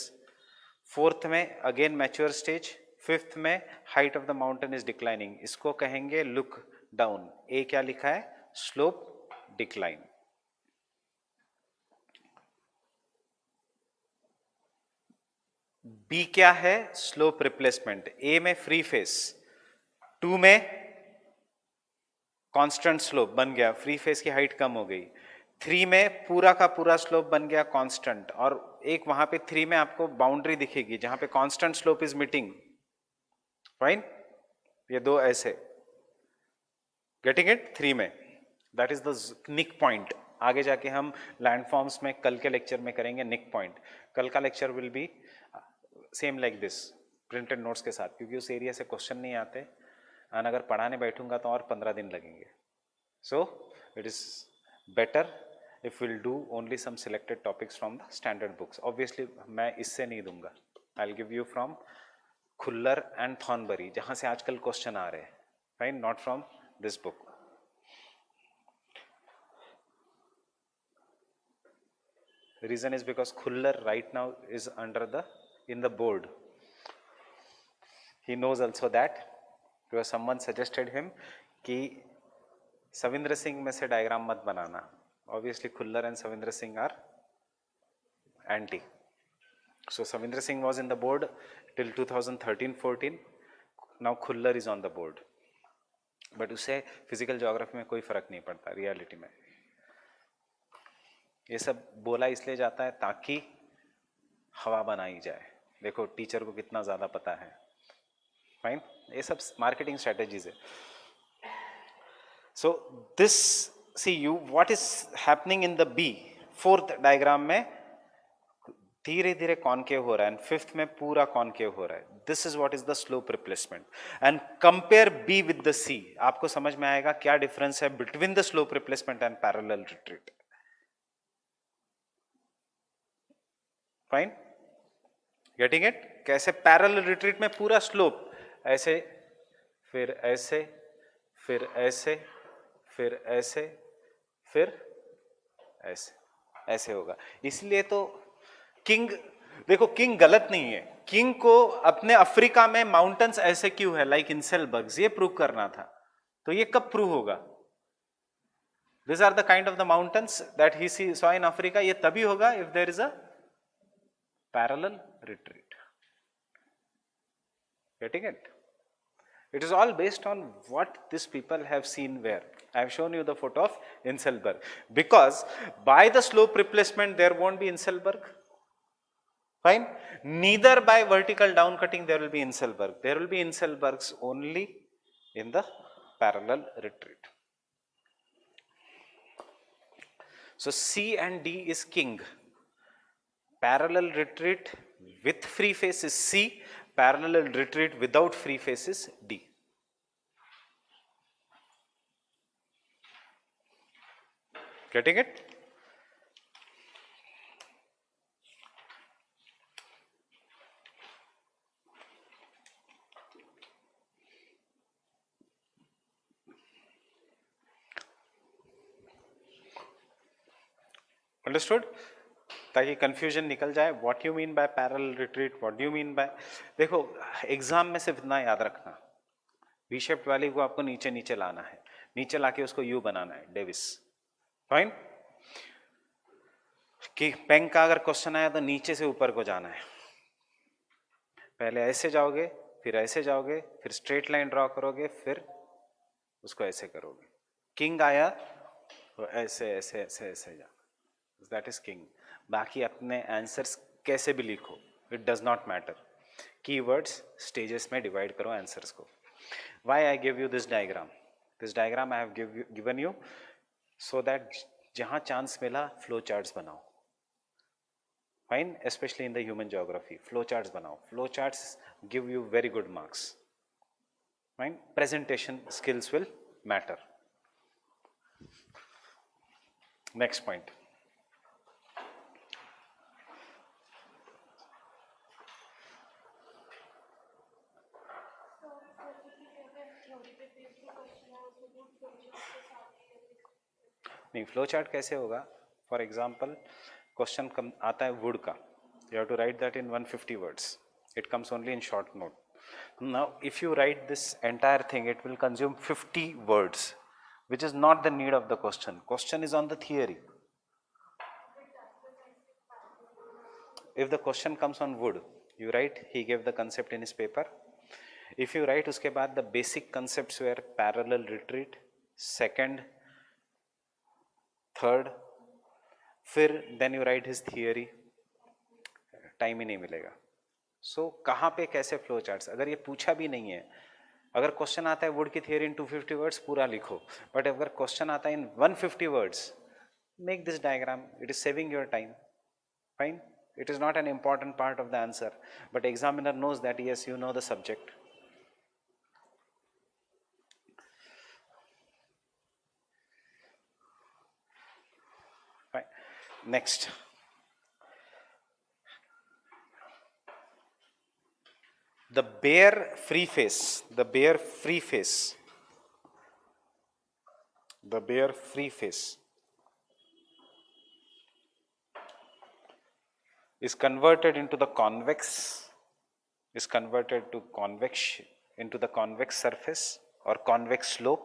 4th में again mature stage, 5th में height of the mountain is declining. इसको कहेंगे look down. A क्या लिखा है, slope decline. B क्या है, स्लोप रिप्लेसमेंट. A में फ्री फेस, 2 में कांस्टेंट स्लोप बन गया, फ्री फेस की हाइट कम हो गई. 3 में पूरा का पूरा स्लोप बन गया कांस्टेंट, और एक वहां पे 3 में आपको बाउंड्री दिखेगी जहां पे constant slope is meeting, fine, ये दो ऐसे, गेटिंग इट, 3 में, that is the knick point. आगे जाके हम लैंडफॉर्म्स में कल के लेक्चर में करेंगे निक पॉइंट। कल का lecture will be same like this, printed notes के साथ, क्योंकि उस एरिया से क्वेश्चन नहीं आते, और अगर पढ़ाने बैठूंगा तो और 15 दिन लगेंगे। सो it is better if we'll do only some selected topics from the standard books. Obviously मैं इससे नहीं दूंगा, I'll give you from Khullar and थॉर्नबरी, जहां से आजकल क्वेश्चन आ रहे हैं, fine, not from this book. The reason is because Khullar right now is in the board. He knows also that because someone suggested him कि सविंद्र सिंह में से डायग्राम मत बनाना. Obviously Khullar and Savindra Singh are anti. So Savindra Singh was in the board till 2013-14. Now Khullar is on the board. But उसे physical geography में कोई फर्क नहीं पड़ता रियलिटी में. ये सब बोला इसलिए जाता है ताकि हवा बनाई जाए. देखो टीचर को कितना ज़्यादा पता है. फाइन, ये सब मार्केटिंग स्ट्रेटेजीज है. So this, see you, what is happening in the B, fourth diagram में धीरे धीरे कॉनकेव हो रहा है, एंड फिफ्थ में पूरा कॉनकेव हो रहा है. This is what is the slope replacement. And compare B with the C. आपको समझ में आएगा क्या डिफरेंस है between the slope replacement and parallel retreat. Fine, getting it. कैसे पैरेलल रिट्रीट में पूरा स्लोप ऐसे, फिर ऐसे, फिर ऐसे, फिर ऐसे, फिर ऐसे, ऐसे होगा. इसलिए तो किंग, देखो किंग गलत नहीं है. किंग को अपने अफ्रीका में माउंटेन्स ऐसे क्यों है, लाइक इंसेलबर्ग्स, ये प्रूव करना था. तो ये कब प्रूव होगा? This are the kind of the mountains that he saw in Africa. ये तभी होगा if there is a parallel retreat. Getting it? It is all based on what these people have seen where. I have shown you the photo of Inselberg. Because by the slope replacement there won't be Inselberg. Fine. Neither by vertical down cutting there will be Inselberg. There will be Inselbergs only in the parallel retreat. So C and D is king. Parallel retreat with free face is C. Parallel retreat without free face is D. Getting it? Understood? ताकि confusion निकल जाए. What you mean by parallel retreat, what do you mean by. देखो exam में सिर्फ इतना याद रखना, V shaped valley को आपको नीचे नीचे लाना है, नीचे लाके उसको यू बनाना है, डेविस. फाइन. कि पेंग का अगर क्वेश्चन आया तो नीचे से ऊपर को जाना है. पहले ऐसे जाओगे, फिर ऐसे जाओगे, फिर स्ट्रेट लाइन ड्रॉ करोगे, फिर उसको ऐसे करोगे. किंग आया तो ऐसे ऐसे ऐसे ऐसे जाना. That is King. बाकी अपने आंसर्स कैसे भी लिखो, it does not matter. Keywords stages में डिवाइड करो आंसर्स को. Why I give you this diagram? This diagram I have given you so that जहां चांस मिला फ्लो चार्ट्स बनाओ. Fine, specially in the human geography flow charts बनाओ. Flow charts give you very good marks. Fine, presentation skills will matter. Next point. नहीं, flow chart कैसे होगा? For example question आता है Wood का, you have to write that in 150 words. It comes only in short note. Now if you write this entire thing it will consume 50 words, which is not the need of the question. Question is on the theory. If the question comes on wood, you write he gave the concept in his paper. If you write उसके बाद the basic concepts were parallel retreat, second, third, फिर then you write his theory, time ही नहीं मिलेगा. सो कहाँ पे कैसे flow charts, अगर ये पूछा भी नहीं है, अगर क्वेश्चन आता है वुड की थियरी इन 250 वर्ड्स पूरा लिखो, बट अगर क्वेश्चन आता है इन 150 words, make this diagram, it is saving your time. Fine, it is not an important part of the answer, but examiner knows that yes, you know the subject. Fine. Next, the bare free face, the bare free face, the bare free face is converted into the convex, is converted to convex, into the convex surface or convex slope.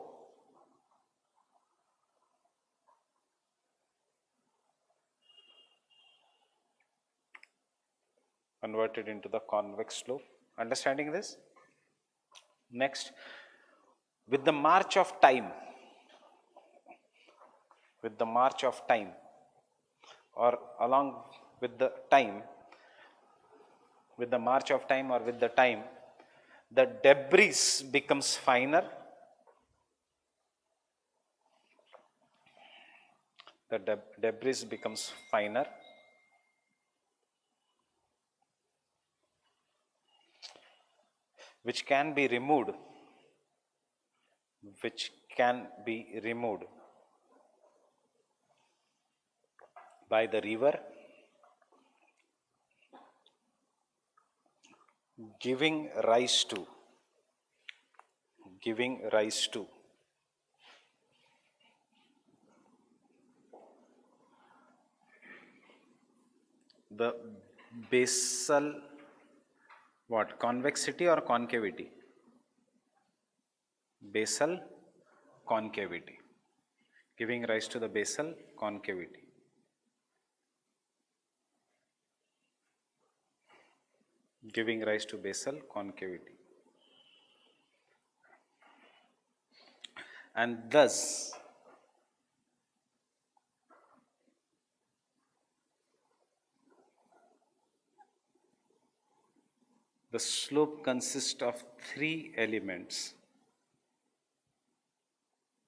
Converted into the convex slope. Understanding this? Next, with the march of time, with the march of time, or along with the time, with the march of time or with the time, the debris becomes finer, the debris becomes finer, which can be removed, which can be removed by the river, giving rise to the basal, what, convexity or concavity? Basal concavity, giving rise to the basal concavity. Giving rise to basal concavity. And thus, the slope consists of three elements.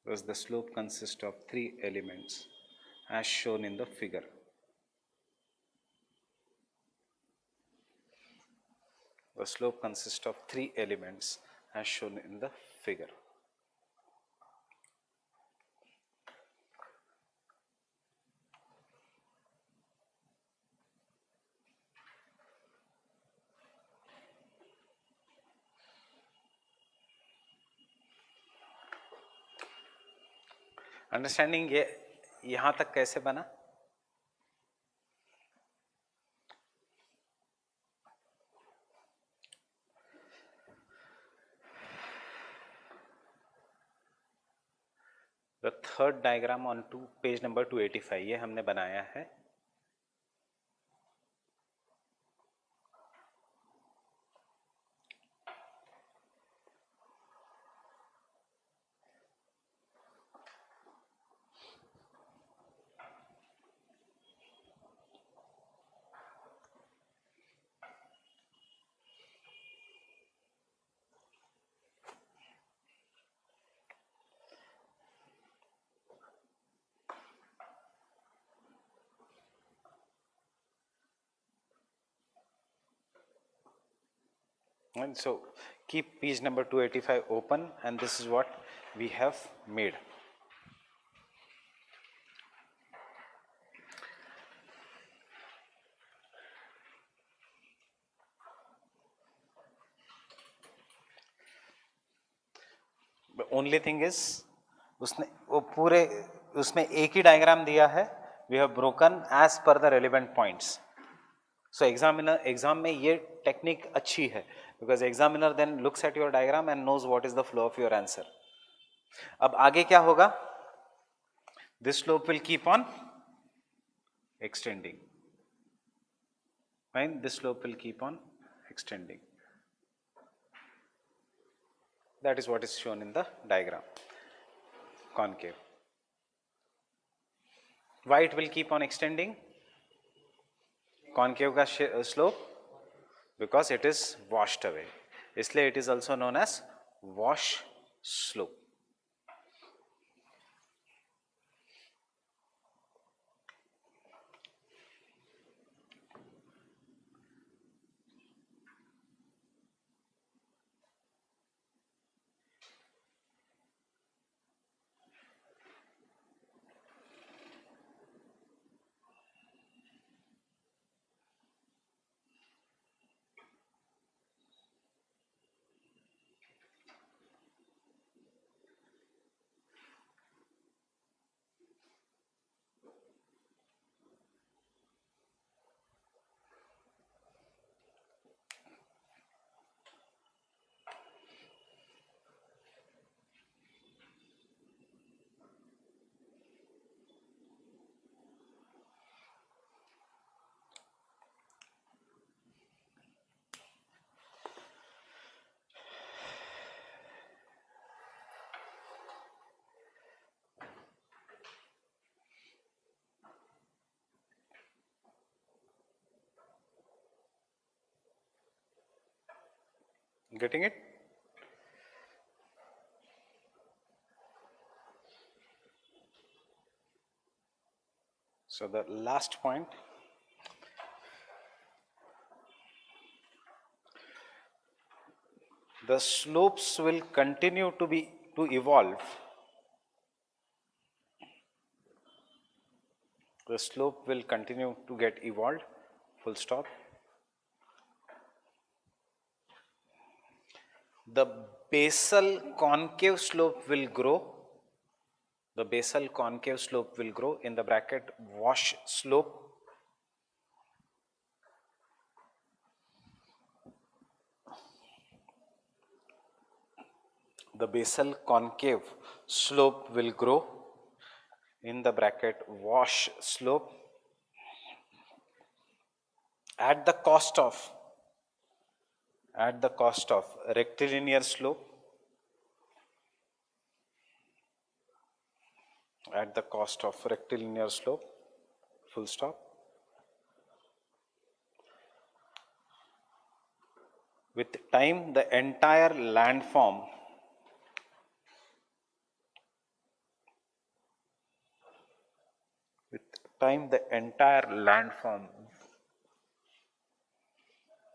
Thus, the slope consists of three elements as shown in the figure. The slope consists of three elements as shown in the figure. Understanding ये यहाँ तक कैसे बना? The third diagram on page number 285, ये हमने बनाया है. And so keep page number 285 open, and this is what we have made. The only thing is, उसने वो पूरे उसमें एक ही डायग्राम दिया है. We have broken as per the relevant points. So exam में ये टेक्निक अच्छी है, because examiner then looks at your diagram and knows what is the flow of your answer. अब आगे क्या होगा? This slope will keep on extending. Fine, this slope will keep on extending. That is what is shown in the diagram. Concave. Why it will keep on extending? Concave का slope? Because it is washed away. इसलिए it is also known as wash slope. Getting it? So the last point, the slopes will continue to evolve. The slope will continue to get evolved, full stop. The basal concave slope will grow. The basal concave slope will grow, in the bracket wash slope. The basal concave slope will grow, in the bracket wash slope, at the cost of rectilinear slope, at the cost of rectilinear slope, full stop. With time, the entire landform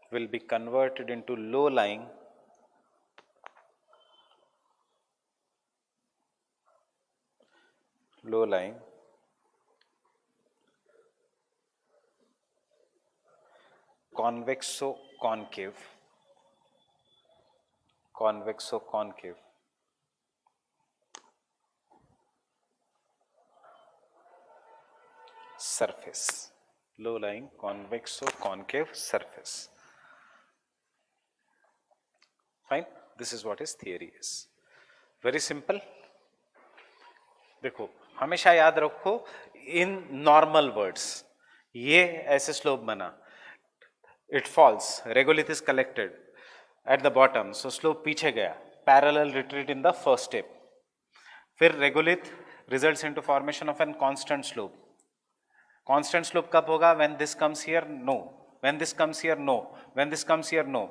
will be converted into low-lying convexo-concave surface, low-lying convexo-concave surface. Fine, this is what his theory is. Very simple. देखो, हमेशा याद रखो, in normal words, ये ऐसे slope बना, it falls, regolith is collected at the bottom, so slope पीछे गया, parallel retreat in the first step, फिर regolith results into formation of a constant slope. Constant slope कब होगा? When this comes here, no. When this comes here, no. When this comes here, no.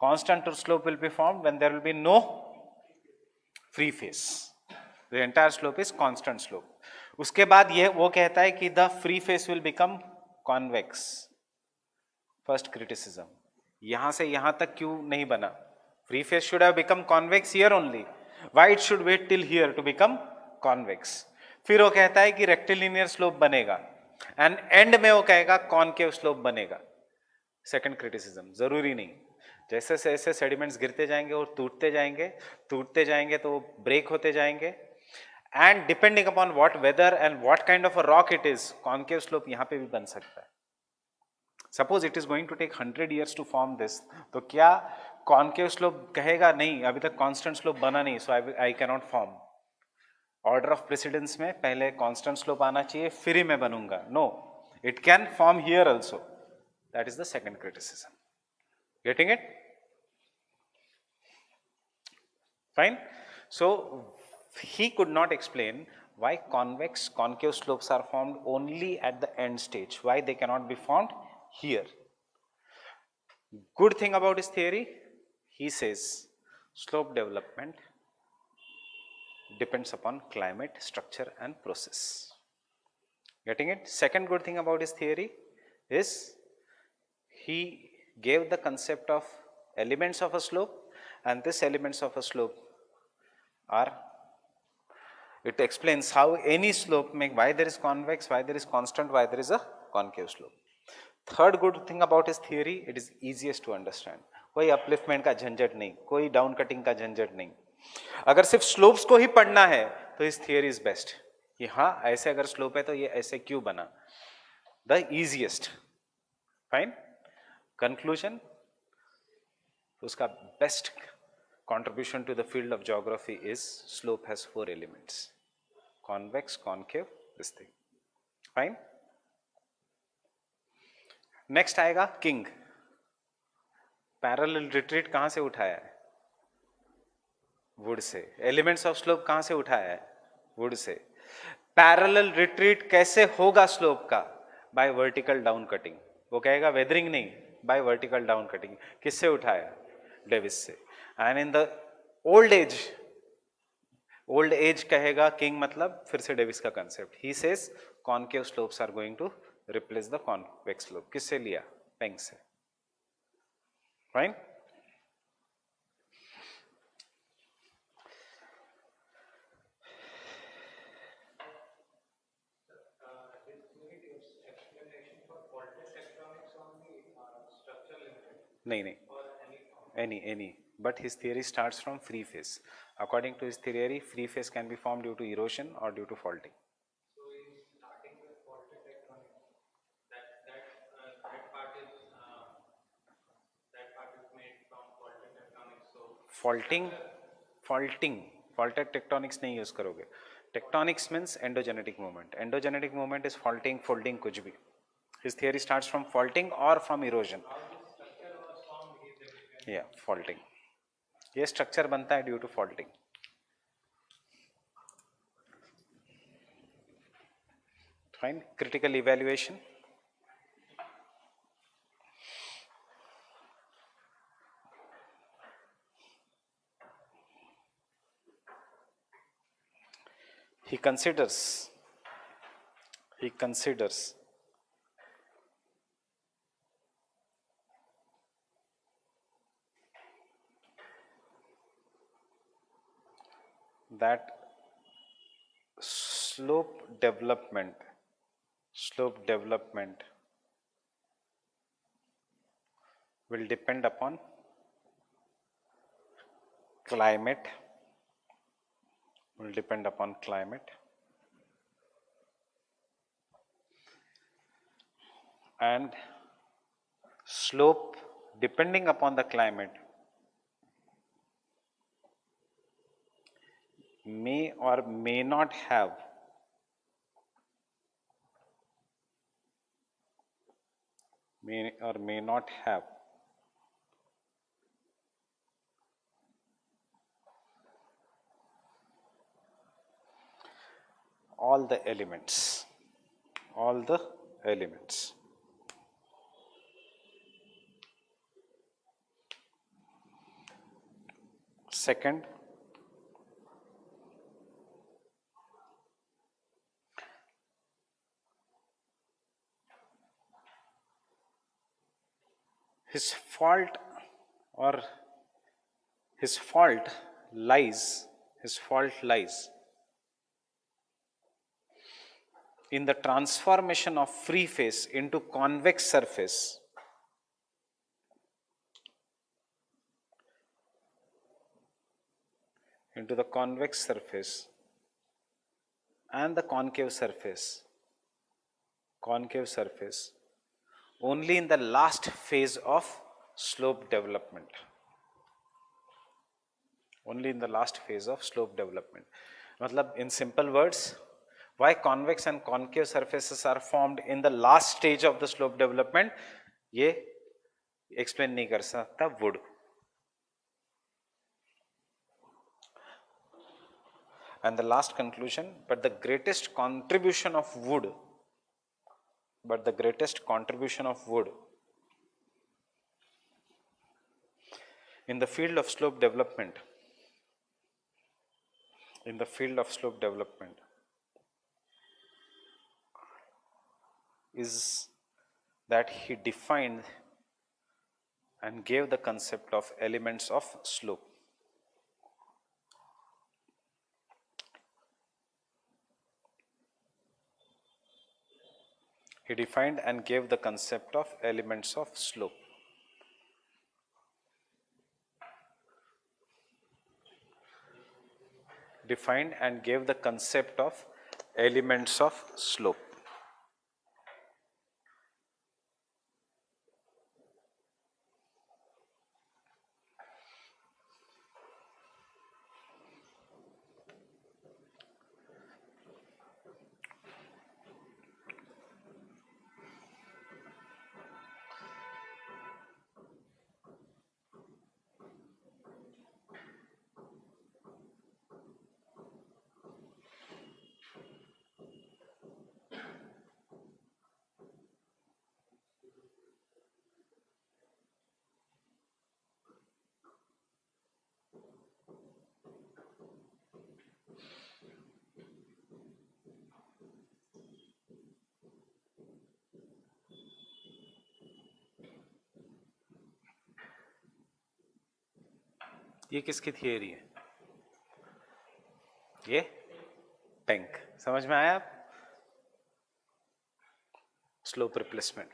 Constant slope will be formed when there will be no free face. The entire slope is constant slope. उसके बाद ये वो कहता है कि the free face will become convex. First criticism. यहाँ से यहाँ तक क्यों नहीं बना? Free face should have become convex here only. Why it should wait till here to become convex? फिर वो कहता है कि rectilinear slope बनेगा. And end में वो कहेगा concave slope बनेगा. Second criticism. जरूरी नहीं. जैसे जैसे sediments गिरते जाएंगे और टूटते जाएंगे तो break होते जाएंगे. And depending upon what weather and what kind of a rock it is, concave slope यहाँ पे भी बन सकता है. Suppose it is going to take 100 years to form this, तो क्या concave slope कहेगा नहीं, अभी तक constant slope बना नहीं, so I cannot form. Order of precedence में पहले constant slope आना चाहिए, फिर ही मैं बनूंगा. No, it can form here also. That is the second criticism. Getting it? Fine. So he could not explain Why convex concave slopes are formed only at the end stage? Why they cannot be formed here? Good thing about his theory, he says slope development depends upon climate, structure and process. Getting it? Second good thing about his theory is he gave the concept of elements of a slope, and these elements of a slope are, it explains how any slope why there is convex, why there is constant, why there is a concave slope. Third good thing about his theory, it is easiest to understand. कोई upliftment का झंझट नहीं, कोई down cutting का झंझट नहीं. अगर सिर्फ स्लोप्स को ही पढ़ना है तो इस थियरी इज बेस्ट कि हाँ ऐसे अगर स्लोप है तो ये ऐसे क्यों बना. The easiest. फाइन. कंक्लूजन, उसका best contribution to the field of geography is slope has 4 elements: convex, concave, this thing. Fine. Next आएगा किंग. पैरेलल रिट्रीट कहां से उठाया है? Would say. Elements of slope कहां से उठाया है? Would say. पैरेलल रिट्रीट कैसे होगा स्लोप का? Bye vertical down cutting. वो कहेगा वेदरिंग नहीं, बाय वर्टिकल डाउन कटिंग. किससे उठाया? डेविस से. And in the old age कहेगा किंग, मतलब फिर से डेविस का concept. He says concave slopes are going to replace the convex slope. किससे लिया? पेंग से. फाइन. नहीं, any, but his theory starts from free phase. According to his theory, free phase can be formed due to erosion or due to faulting. So he's starting with faulted tectonics. That part is made from faulted tectonics. So faulted tectonics नहीं use करोगे. Tectonics means endogenetic movement. Endogenetic movement is faulting, folding, कुछ भी. His theory starts from faulting or from erosion. Yeah, faulting. ये structure बनता है due to faulting. Fine. Critical evaluation. He considers that slope development will depend upon climate, and slope depending upon the climate may or may not have all the elements. Second, his fault lies in the transformation of free face into convex surface and the concave surface only in the last phase of slope development. मतलब in simple words, why convex and concave surfaces are formed in the last stage of the slope development, ये explain नहीं कर सकता wood. And the last conclusion, but the greatest contribution of wood in the field of slope development, is that he defined and gave the concept of elements of slope. He defined and gave the concept of elements of slope. Defined and gave the concept of elements of slope. ये किसकी theory है? ये Penck. समझ में आया आप? Slope replacement.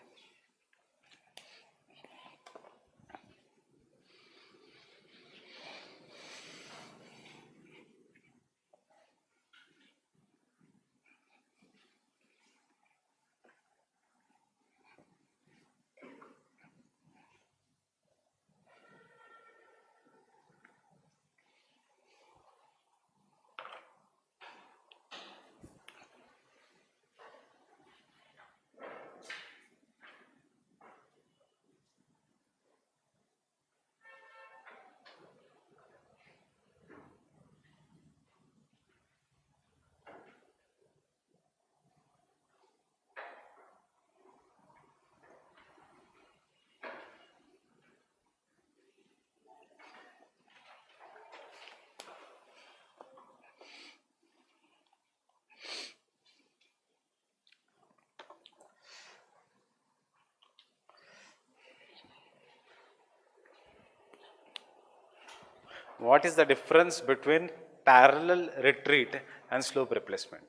What is the difference between parallel retreat and slope replacement?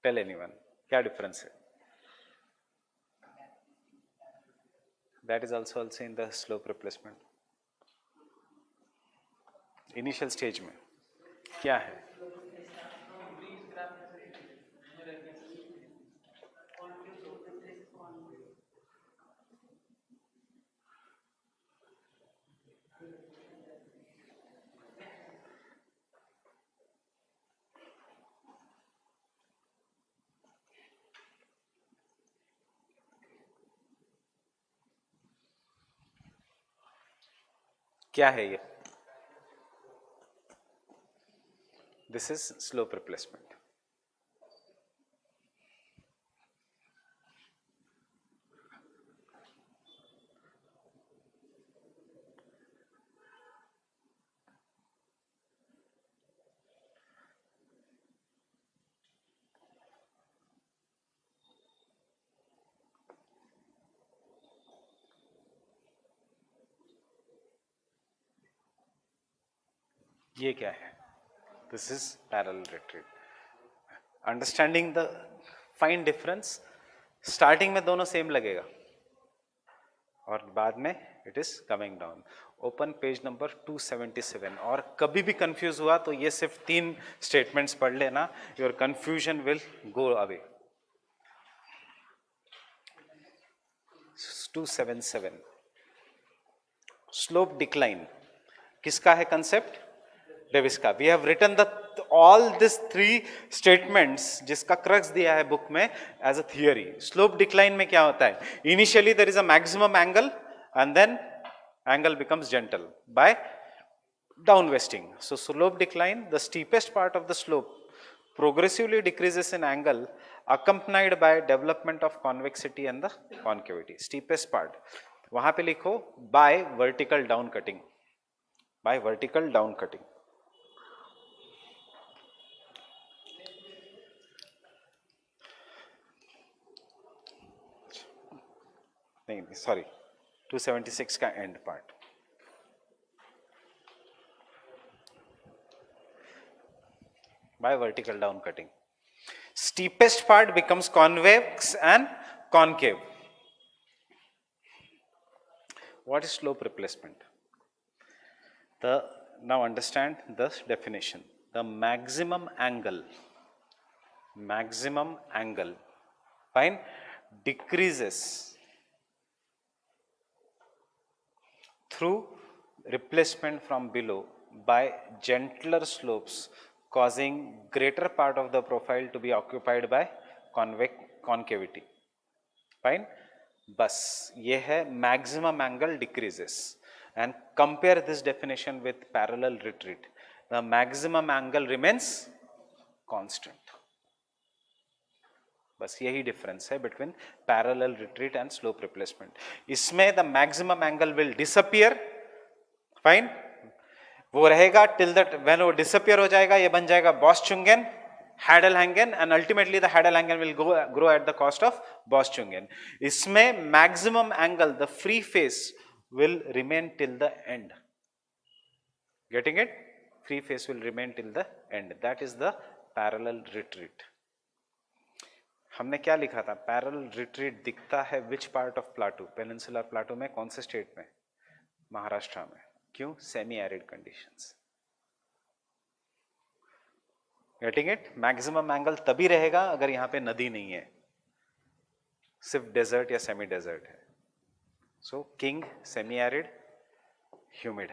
Tell anyone. क्या difference है? That is also in the slope replacement. Initial stage में क्या है? क्या है ये? This is slope replacement. ये क्या है? This is parallel retreat. Understanding the fine difference. Starting में दोनों सेम लगेगा और बाद में it is coming down. Open page number 277. और कभी भी कंफ्यूज हुआ तो ये सिर्फ 3 स्टेटमेंट्स पढ़ लेना. Your confusion will go away. 277. Slope decline किसका है कंसेप्ट? डेविस का. We have written the all this 3 statements जिसका क्रक्स दिया है बुक में as a theory. Slope decline में क्या होता है? Initially there is a maximum angle and then angle becomes gentle by downwesting. So slope decline, the steepest part of the slope progressively decreases in angle accompanied by development of convexity and the concavity. Steepest part. वहां पे लिखो by vertical down cutting. By vertical down cutting. नहीं sorry 276 का and part. By vertical down cutting. Steepest part becomes convex and concave. What is slope replacement? Now understand the definition. The maximum angle, fine, decreases through replacement from below by gentler slopes, causing greater part of the profile to be occupied by concavity. Fine. बस ये है maximum angle decreases. And compare this definition with parallel retreat. The maximum angle remains constant. बस यही difference है between parallel retreat and slope replacement. इसमें the maximum angle will disappear. Fine. वो रहेगा till that when वो disappear हो जाएगा ये बन जाएगा बॉस-चुंगेन, Hadal-Hangen, and ultimately the Hadal-Hangen will grow at the cost of Bose-Chungen. इसमें maximum angle, the free face will remain till the end. Getting it? Free face will remain till the end. That is the parallel retreat. हमने क्या लिखा था? Parallel retreat दिखता है which part of plateau? Peninsular plateau में कौन से state में? महाराष्ट्र में. क्यों? Semi arid conditions. Getting it? Maximum angle तभी रहेगा अगर यहां पे नदी नहीं है, सिर्फ डेजर्ट या सेमी डेजर्ट है. सो किंग सेमी एरिड, ह्यूमिड.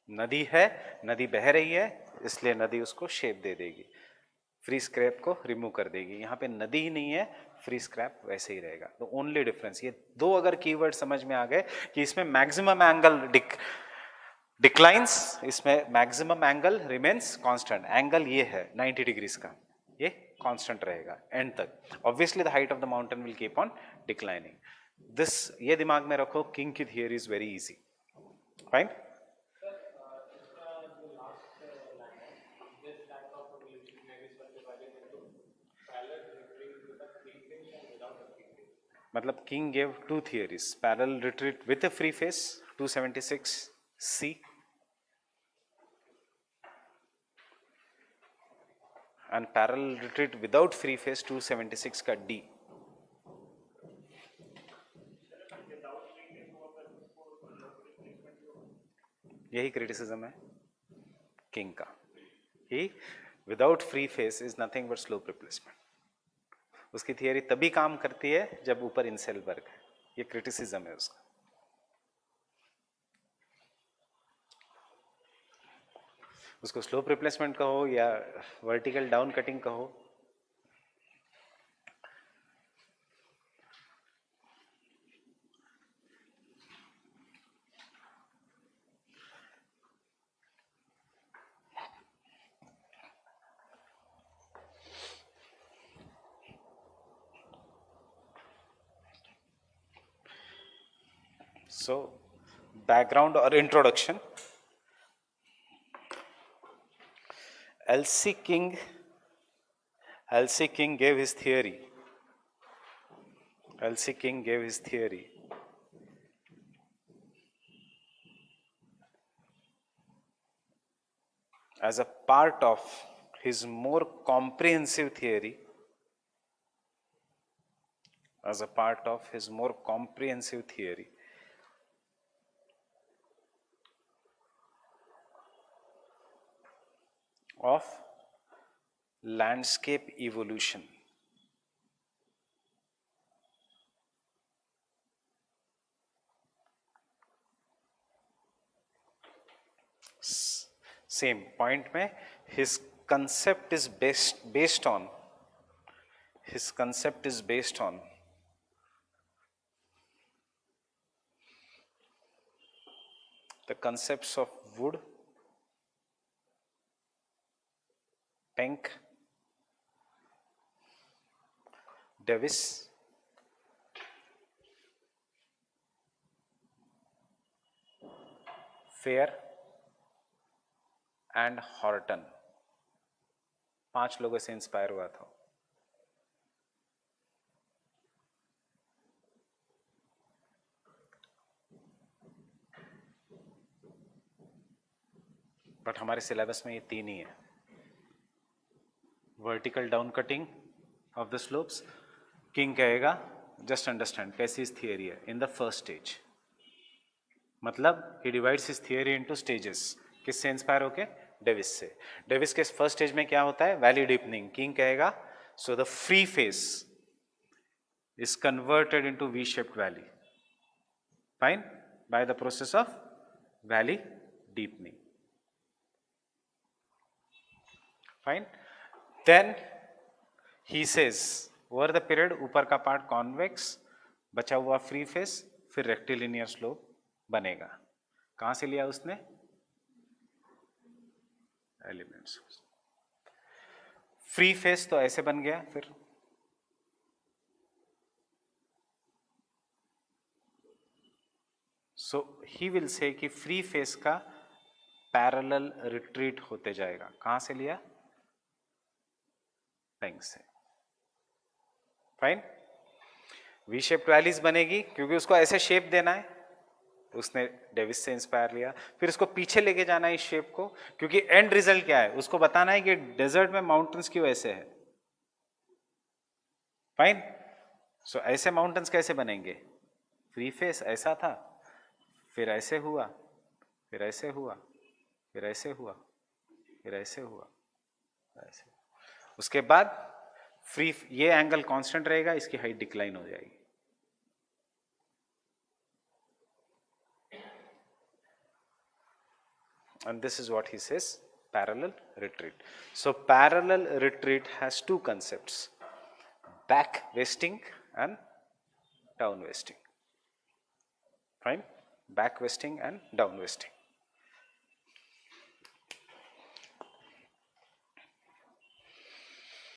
नदी है, नदी बह रही है, इसलिए नदी उसको शेप दे देगी, फ्री स्क्रैप को रिमूव कर देगी. यहां पे नदी ही नहीं है, फ्री स्क्रैप वैसे ही रहेगा. तो ओनली डिफरेंस ये दो अगर कीवर्ड समझ में आ गए कि इसमें मैक्सिमम एंगल डिक्लाइंस, इसमें maximum angle remains constant. Angle ये है 90 डिग्रीज का, ये कांस्टेंट रहेगा एंड तक. Obviously the height of the mountain will keep on declining. This ये दिमाग में रखो, किंग की theory is very easy. Fine. मतलब King gave two theories, parallel retreat with a free face 276C and parallel retreat without free face 276 का D. यही criticism है King का, he without free face is nothing but slope replacement. उसकी theory तभी काम करती है जब ऊपर इनसेल वर्क है. ये क्रिटिसिज्म है उसका. उसको स्लोप रिप्लेसमेंट कहो या वर्टिकल डाउन कटिंग कहो, so background or introduction. L.C. King gave his theory. L.C. King gave his theory as a part of his more comprehensive theory, as a part of his more comprehensive theory of landscape evolution. Same point में his concept is based on the concepts of wood, Penck, Davis, fair and Horton, 5 लोगों से inspire हुआ था. But हमारे syllabus में ये 3 ही है. Vertical down cutting of the slopes. King कहेगा जस्ट अंडरस्टैंड कैसी इस थियरी है इन द फर्स्ट स्टेज. मतलब he divides his theory into stages. किससे इंस्पायर होके? डेविस से. डेविस के फर्स्ट स्टेज में क्या होता है? Valley deepening. किंग कहेगा so the free face is converted into V-shaped valley. Fine? By the process of valley deepening. Fine? Then he says over the period ऊपर का पार्ट कॉन्वेक्स, बचा हुआ फ्री फेस, फिर रेक्टिलिनियर स्लोप बनेगा. कहां से लिया उसने? एलिमेंट्स. फ्री फेस तो ऐसे बन गया. फिर सो ही विल से कि फ्री फेस का पैरेलल रिट्रीट होते जाएगा. कहां से लिया? पेंक से. फाइन. वी शेप्ड वैलीज बनेगी क्योंकि उसको ऐसे शेप देना है. उसने डेविस से इंस्पायर लिया. फिर उसको पीछे लेके जाना है इस शेप को, क्योंकि एंड रिजल्ट क्या है? उसको बताना है कि डेजर्ट में माउंटेन्स क्यों ऐसे है. फाइन. सो ऐसे माउंटेन्स कैसे बनेंगे? फ्री फेस ऐसा था, फिर ऐसे हुआ, फिर ऐसे हुआ, फिर ऐसे हुआ, फिर ऐसे हुआ, ऐसे. उसके बाद फ्री, ये एंगल कांस्टेंट रहेगा, इसकी हाइट डिक्लाइन हो जाएगी. And this is what he says, parallel retreat. So parallel retreat has 2 concepts, back wasting and down wasting. Fine? Back wasting and down wasting.